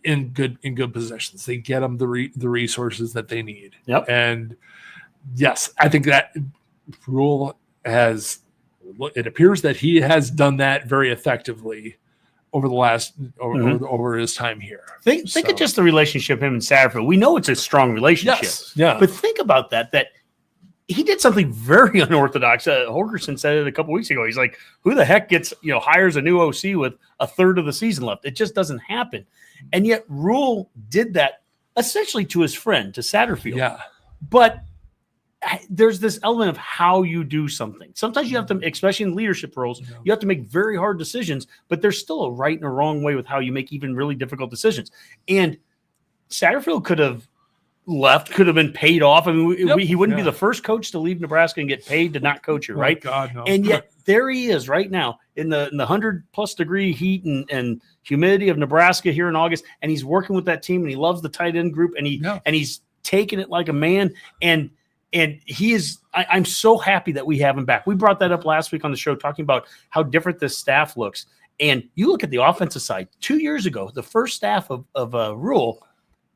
in good positions. They get them the resources that they need. Yep. And yes, I think that Rule has. It appears that he has done that very effectively over the last over his time here. Think of just the relationship him and Satterfield. We know it's a strong relationship. Yes. Yeah. But think about that he did something very unorthodox. Holgerson said it a couple weeks ago. He's like, who the heck hires a new OC with a third of the season left? It just doesn't happen. And yet Rule did that essentially to his friend, to Satterfield. Yeah. But there's this element of how you do something. Sometimes you have to, especially in leadership roles, you have to make very hard decisions, but there's still a right and a wrong way with how you make even really difficult decisions. And Satterfield could have left, could have been paid off. I mean, he wouldn't be the first coach to leave Nebraska and get paid to not coach you, right? God, no. And yet there he is right now in the 100+ degree heat and humidity of Nebraska here in August, and he's working with that team, and he loves the tight end group, and he's taking it like a man. And he is – I'm so happy that we have him back. We brought that up last week on the show talking about how different this staff looks. And you look at the offensive side. 2 years ago, the first staff of Rule,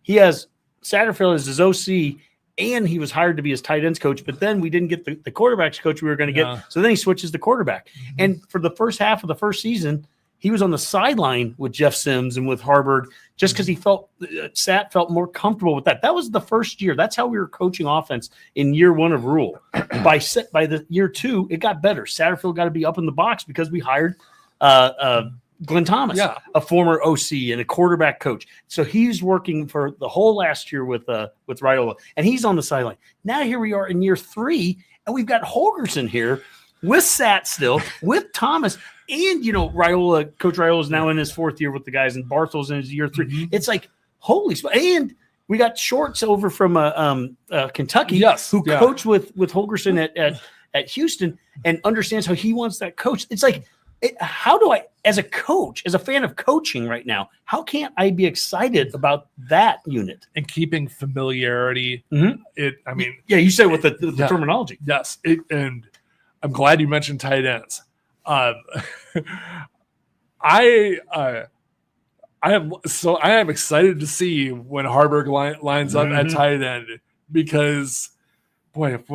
he has Satterfield as his OC, and he was hired to be his tight ends coach. But then we didn't get the quarterbacks coach we were going to get. So then he switches to quarterback. Mm-hmm. And for the first half of the first season, he was on the sideline with Jeff Sims and with Harvard just because he felt Sat felt more comfortable with that. That was the first year. That's how we were coaching offense in year one of Rule. By the year two, it got better. Satterfield got to be up in the box because we hired Glenn Thomas, a former OC and a quarterback coach. So he's working for the whole last year with Raiola, and he's on the sideline. Now here we are in year three, and we've got Holgerson here with Sat still, with Thomas. And, Raiola, Coach Raiola is now in his fourth year with the guys, and Barthel's in his year three. Mm-hmm. It's like, holy – and we got Shorts over from Kentucky who coached with Holgerson at Houston and understands how he wants that coach. It's like, how do I – as a coach, as a fan of coaching right now, how can't I be excited about that unit? And keeping familiarity. Mm-hmm. You said with the terminology. Yes. And I'm glad you mentioned tight ends. I am excited to see when Harburg lines up at tight end, because boy, if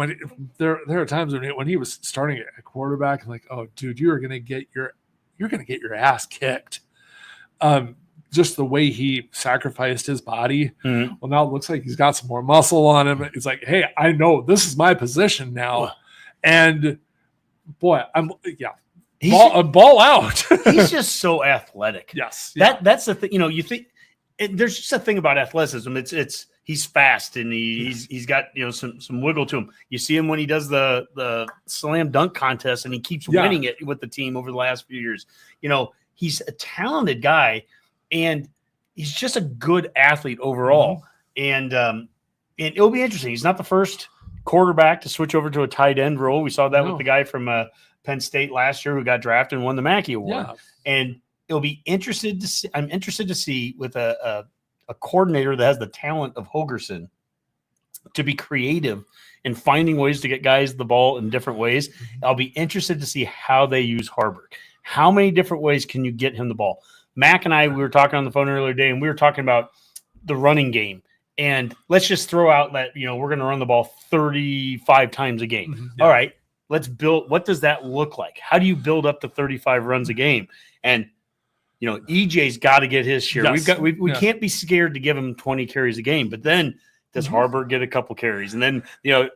there are times when he was starting at quarterback, I'm like, oh dude, you're gonna get your ass kicked. Just the way he sacrificed his body. Mm-hmm. Well, now it looks like he's got some more muscle on him. It's like, hey, I know this is my position now, and boy, ball out. He's just so athletic. Yes. That's the thing. You think there's just a thing about athleticism. It's he's fast and he's got some wiggle to him. You see him when he does the slam dunk contest and he keeps winning it with the team over the last few years. He's a talented guy and he's just a good athlete overall. Mm-hmm. And it'll be interesting. He's not the first quarterback to switch over to a tight end role. We saw that with the guy from Penn State last year who got drafted and won the Mackey Award. Yeah. And it'll be interested to see. I'm interested to see with a coordinator that has the talent of Holgerson to be creative in finding ways to get guys the ball in different ways. I'll be interested to see how they use Harburg. How many different ways can you get him the ball? Mac and I, we were talking on the phone earlier today, and we were talking about the running game. And let's just throw out that, we're going to run the ball 35 times a game. Mm-hmm. Yeah. All right. Let's build. What does that look like? How do you build up to 35 runs a game? And EJ's got to get his share. Yes. We can't be scared to give him 20 carries a game. But then does Harburg get a couple carries? And then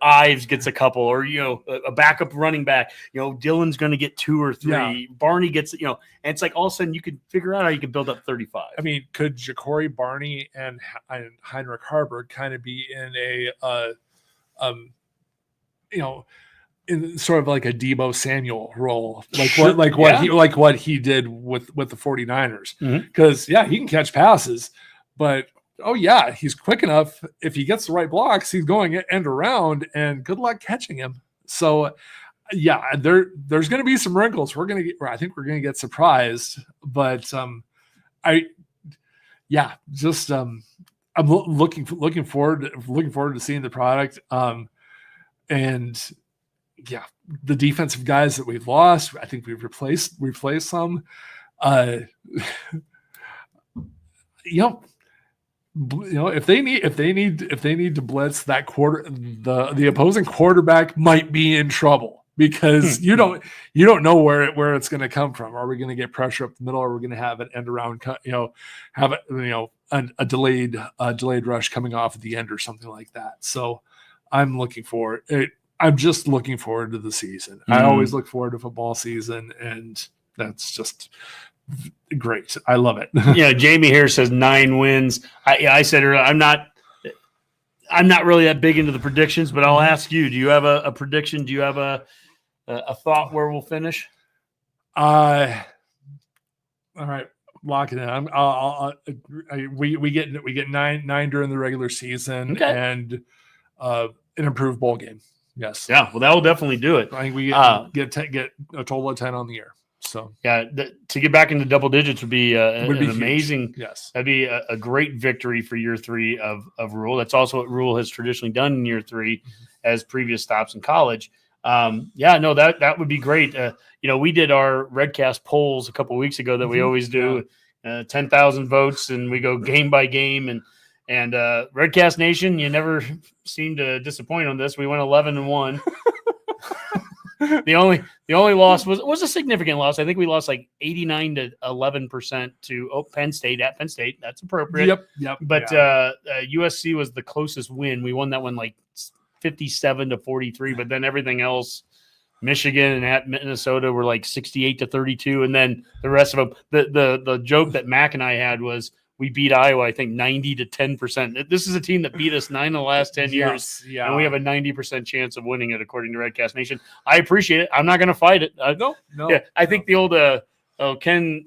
Ives gets a couple, or a backup running back. Dylan's going to get 2 or 3. Yeah. Barney gets and it's like all of a sudden you could figure out how you can build up 35. I mean, could Ja'Cory Barney and Heinrich Harburg kind of be in a in sort of like a Deebo Samuel role, what he did with the 49ers. Because he can catch passes, but he's quick enough. If he gets the right blocks, he's going end around, and good luck catching him. So there's going to be some wrinkles. I think we're going to get surprised, but I'm looking forward to seeing the product. And the defensive guys that we've lost, I think we've replaced some. Uh, if they need to blitz that quarter, the opposing quarterback might be in trouble because you don't know where it's going to come from. Are we going to get pressure up the middle? Or are we going to have an end around? Have a delayed rush coming off at the end or something like that. So I'm looking forward. I'm just looking forward to the season. I always look forward to football season, and that's just great. I love it. Yeah, Jamie here says 9 wins. I said earlier, I'm not really that big into the predictions, but I'll ask you. Do you have a prediction? Do you have a thought where we'll finish? All right, lock it in. We get nine during the regular season, and an improved bowl game. Yes. Yeah. Well, that will definitely do it. I think we get a total of 10 on the year. So yeah, to get back into double digits would be an amazing. Huge. Yes, that'd be a great victory for year 3 of Rule. That's also what Rule has traditionally done in year 3 as previous stops in college. That would be great. We did our Redcast polls a couple of weeks ago that we always do. 10,000 votes, and we go game by game. And Redcast Nation, you never seem to disappoint on this. We went 11-1. The only loss was a significant loss. I think we lost like 89 to 11% to Penn State at Penn State. That's appropriate. Yep. But USC was the closest win. We won that one like 57 to 43. But then everything else, Michigan and at Minnesota were like 68 to 32, and then the rest of them. The joke that Mac and I had was, we beat Iowa, I think, 90 to 10%. This is a team that beat us 9 of the last 10 years, and we have a 90% chance of winning it, according to Redcast Nation. I appreciate it. I'm not going to fight it. No. Yeah, I think the old Ken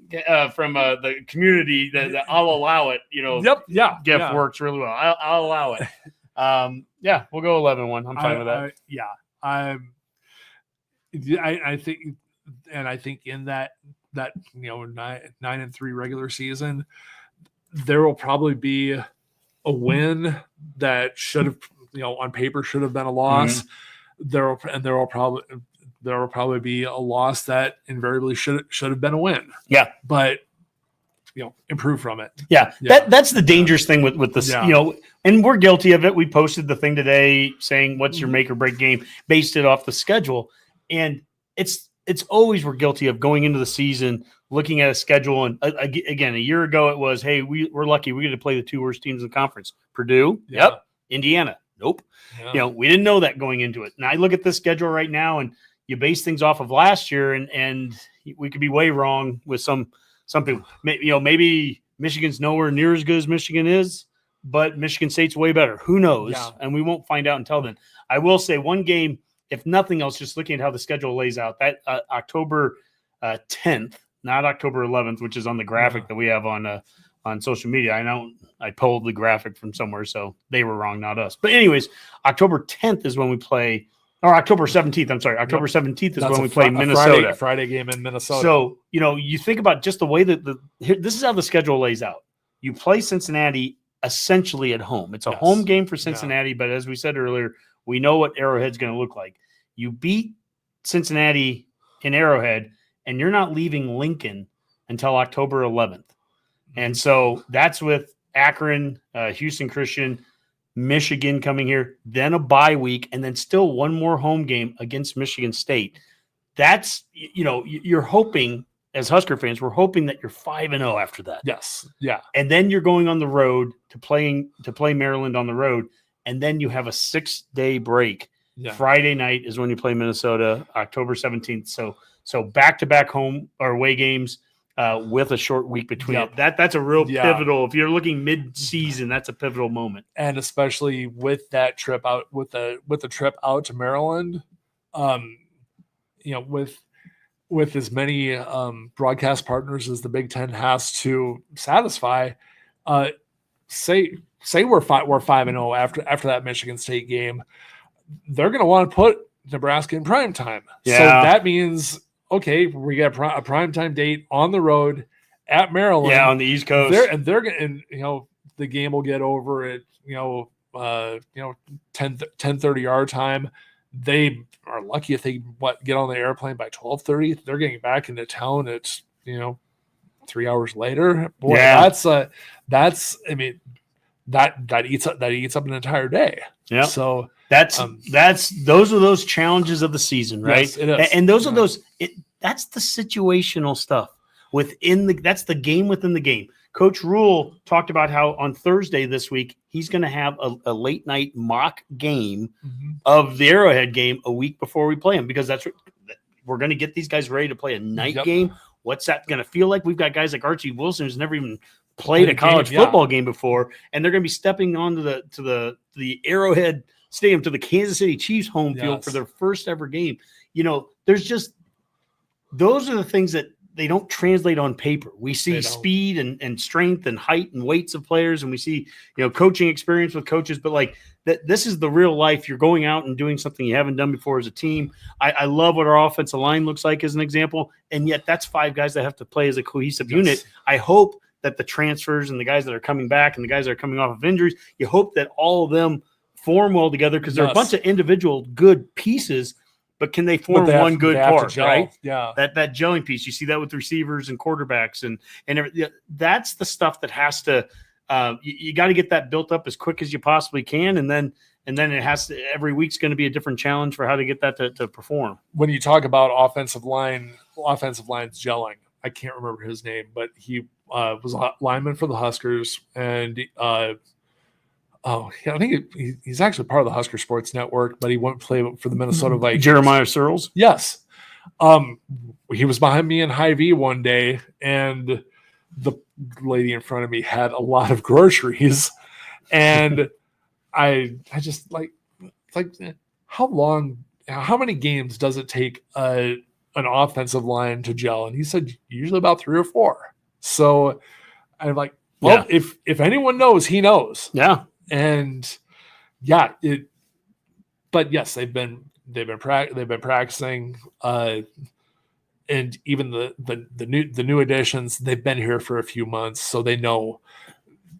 from the community, that I'll allow it. Gift works really well. I'll allow it. We'll go 11-1. I'm fine with that. I think in that 9-3 regular season, there will probably be a win that should have, on paper should have been a loss. There will probably be a loss that invariably should have been a win. Yeah, but improve from it. Yeah. That's the dangerous thing with this. And we're guilty of it. We posted the thing today saying, "What's your make or break game?" Based it off the schedule, and it's always we're guilty of going into the season looking at a schedule. And again, a year ago it was, hey, we're lucky we get to play the 2 worst teams in the conference. Purdue, yep. Indiana, nope. Yeah. We didn't know that going into it. And I look at this schedule right now, and you base things off of last year, and we could be way wrong with something. Maybe Michigan's nowhere near as good as Michigan is, but Michigan State's way better. Who knows? Yeah. And we won't find out until then. I will say one game, if nothing else, just looking at how the schedule lays out, that October 10th, not October 11th, which is on the graphic that we have on social media. I know I pulled the graphic from somewhere, so they were wrong, not us. But anyways, October 10th is when we play, or October 17th. I'm sorry, October 17th is when we play Minnesota. Friday game in Minnesota. So you think about just the way that this is how the schedule lays out. You play Cincinnati essentially at home. It's a home game for Cincinnati, but as we said earlier, we know what Arrowhead's going to look like. You beat Cincinnati in Arrowhead, and you're not leaving Lincoln until October 11th. And so that's with Akron, Houston Christian, Michigan coming here, then a bye week, and then still one more home game against Michigan State. That's, you're hoping, as Husker fans, we're hoping that you're 5-0 after that. Yes. Yeah. And then you're going on the road to play Maryland on the road, and then you have a 6-day break. Yeah. Friday night is when you play Minnesota, October 17th. So back-to-back home or away games with a short week between it. That's a real pivotal. If you're looking mid-season, that's a pivotal moment. And especially with that trip out, with the trip out to Maryland, with as many broadcast partners as the Big Ten has to satisfy, say we're 5-0 after that Michigan State game, they're going to want to put Nebraska in prime time. Yeah. So that means, okay, we get a prime time date on the road at Maryland. Yeah, on the East Coast. They're going to, the game will get over at 10:30 our time. They are lucky if they get on the airplane by 12:30. They're getting back into town at 3 hours later, boy, Yeah. that's I mean, that eats up an entire day. Yeah. So those are those challenges of the season, right? Yes, it is. And those are that's the situational stuff that's the game within the game. Coach Rule talked about how on Thursday this week, he's going to have a late night mock game of the Arrowhead game a week before we play them, because we're going to get these guys ready to play a night game. What's that going to feel like? We've got guys like Archie Wilson, who's never even played a college football game before, and they're going to be stepping onto the Arrowhead Stadium, to the Kansas City Chiefs home field for their first ever game. There's just, those are the things that they don't translate on paper. We see speed and strength and height and weights of players, and we see, coaching experience with coaches, but like this is the real life. You're going out and doing something you haven't done before as a team. I love what our offensive line looks like as an example, and yet that's 5 guys that have to play as a cohesive unit. I hope that the transfers and the guys that are coming back and the guys that are coming off of injuries, you hope that all of them form well together, because they're a bunch of individual good pieces, but can they form one good part, right? Yeah. That gelling piece. You see that with receivers and quarterbacks and that's the stuff that has to you got to get that built up as quick as you possibly can, and then it has to, every week's going to be a different challenge for how to get that to perform. When you talk about offensive lines gelling, I can't remember his name, but he was a lineman for the Huskers, and I think he's actually part of the Husker Sports Network, but he won't play for the Minnesota Vikings. Jeremiah Searles? Yes. He was behind me in Hy-Vee one day, and the lady in front of me had a lot of groceries, and I just like how many games does it take an offensive line to gel? And he said usually about 3 or 4. So I'm like, well, if anyone knows, he knows. Yeah. And but yes, they've been practicing, and even the new additions, they've been here for a few months, so they know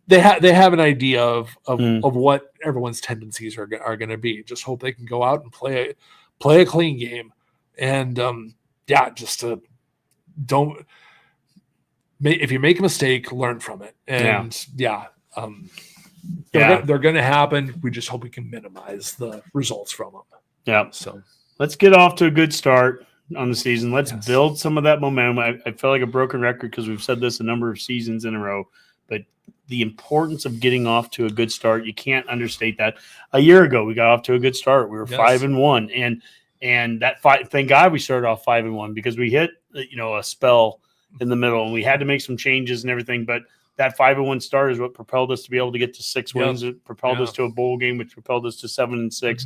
they have an idea of what everyone's tendencies are going to be. Just hope they can go out and play a clean game, and just don't. If you make a mistake, learn from it, and they're going to happen. We just hope we can minimize the results from them. Yeah. So let's get off to a good start on the season. Let's build some of that momentum. I feel like a broken record because we've said this a number of seasons in a row, but the importance of getting off to a good start, you can't understate that. A year ago, we got off to a good start. We were 5-1, and that thank God we started off 5-1, because we hit a spell in the middle, and we had to make some changes and everything. But that 5-1 start is what propelled us to be able to get to 6 wins. It propelled us to a bowl game, which propelled us to 7-6,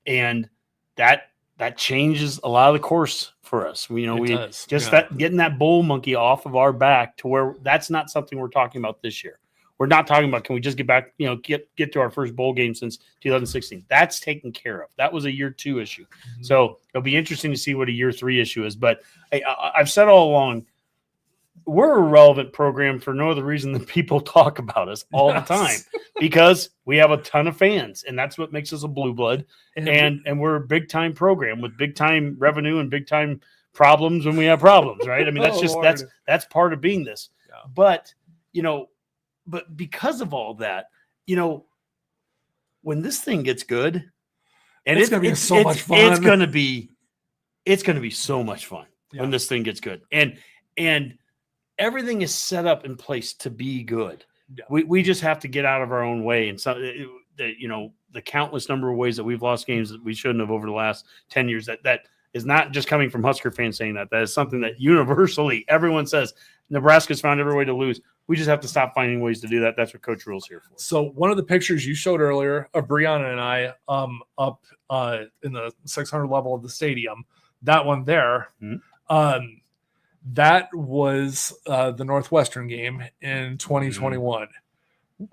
and that changes a lot of the course for us. Getting that bowl monkey off of our back to where that's not something we're talking about this year. We're not talking about, can we just get back, get to our first bowl game since 2016. That's taken care of. That was a year 2 issue. So it'll be interesting to see what a year 3 issue is. But I've said all along, we're a relevant program for no other reason than people talk about us all the time, because we have a ton of fans, and that's what makes us a blue blood. And we're a big time program with big time revenue and big time problems when we have problems, right? I mean, that's that's part of being this. Yeah. But because of all that, when this thing gets good, and it's going to be so much fun. It's going to be so much fun when this thing gets good. And everything is set up in place to be good. Yeah. We just have to get out of our own way. And so, the countless number of ways that we've lost games that we shouldn't have over the last 10 years, that is not just coming from Husker fans saying that. That is something that universally everyone says. Nebraska's found every way to lose. We just have to stop finding ways to do that. That's what Coach Rule's here for. So one of the pictures you showed earlier of Brianna and I up in the 600 level of the stadium, that one there, that was the Northwestern game in 2021.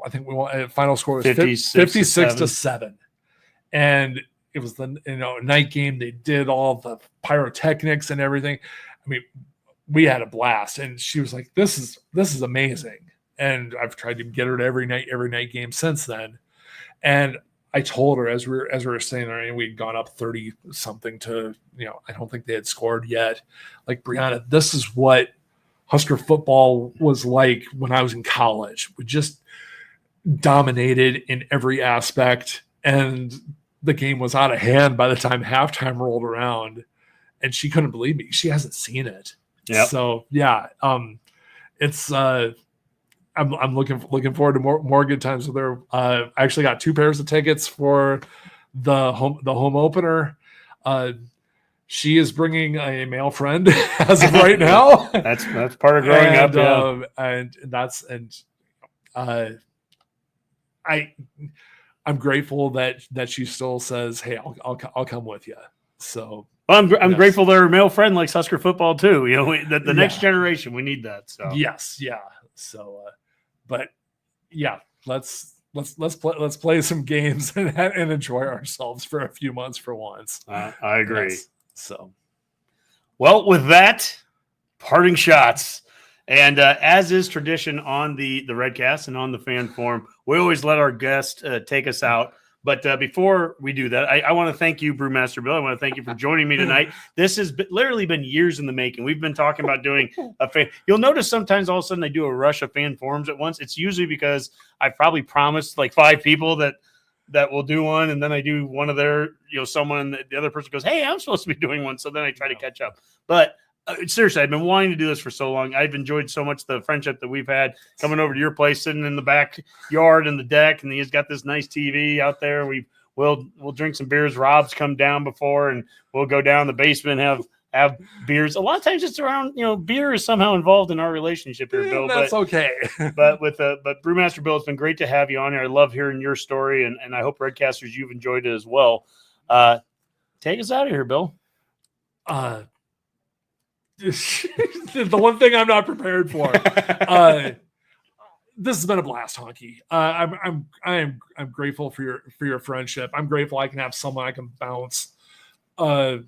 I think we won. Final score was 56-7, and it was the night game. They did all the pyrotechnics and everything. I mean, we had a blast, and she was like, "This is amazing." And I've tried to get her to every night game since then. And I told her as we were saying there, and we'd gone up 30 something to, I don't think they had scored yet. Like, Brianna, this is what Husker football was like when I was in college. We just dominated in every aspect, and the game was out of hand by the time halftime rolled around. And she couldn't believe me. She hasn't seen it. Yep. So yeah, it's I'm looking forward to more good times with her. I actually got 2 pairs of tickets for the home opener. She is bringing a male friend as of right now. That's part of growing up. Yeah. I'm grateful that she still says, "Hey, I'll come with you." So. Well, I'm grateful that her male friend likes Husker football too. You know, that the next generation, we need that. So yes, yeah. So, but yeah, let's play some games and enjoy ourselves for a few months for once. I agree. Yes. So, well, with that, parting shots, and as is tradition on the Redcast and on the fan forum, we always let our guest take us out. But before we do that, I want to thank you, Brewmaster Bill. I want to thank you for joining me tonight. This has literally been years in the making. We've been talking about doing a fan. You'll notice sometimes all of a sudden I do a rush of fan forums at once. It's usually because I probably promised like 5 people that will do one, and then I do one of their, someone, the other person goes, "Hey, I'm supposed to be doing one." So then I try to catch up. But seriously, I've been wanting to do this for so long. I've enjoyed so much the friendship that we've had coming over to your place, sitting in the backyard in the deck, and he's got this nice TV out there. We'll drink some beers. Rob's come down before, and we'll go down the basement and have beers. A lot of times it's around, beer is somehow involved in our relationship here, Bill. That's okay. but Brewmaster Bill, it's been great to have you on here. I love hearing your story, and I hope Redcasters, you've enjoyed it as well. Take us out of here, Bill. The one thing I'm not prepared for. This has been a blast, Honky. I'm grateful for your friendship. I'm grateful I can have someone I can bounce, all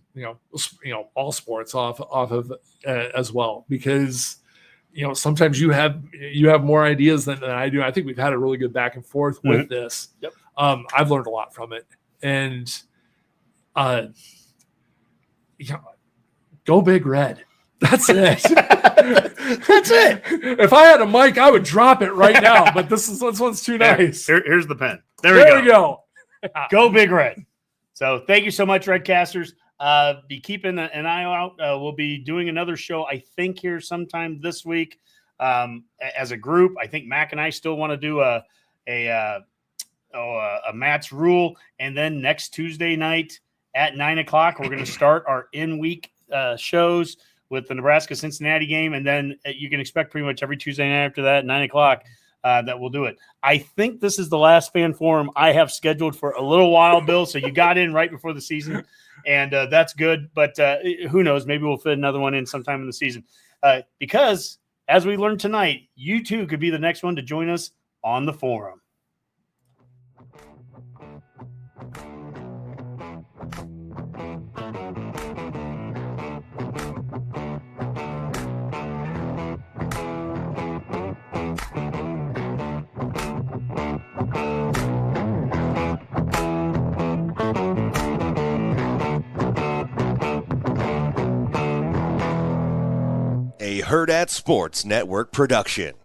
sports off of as well, because sometimes you have more ideas than I do. I think we've had a really good back and forth with this. Yep. I've learned a lot from it, and go Big Red. That's it. That's it. If I had a mic, I would drop it right now. But this one's too nice. Here's the pen. There we go. Go Big Red. So thank you so much, Redcasters. Be keeping an eye out. We'll be doing another show, I think, here sometime this week as a group. I think Mac and I still want to do a Matt's Rule, and then next Tuesday night at 9:00, we're going to start our in-week shows with the Nebraska-Cincinnati game, and then you can expect pretty much every Tuesday night after that, 9:00, that we'll do it. I think this is the last fan forum I have scheduled for a little while, Bill, so you got in right before the season, and that's good, but who knows, maybe we'll fit another one in sometime in the season, because, as we learned tonight, you too could be the next one to join us on the forum. A Herd at Sports Network production.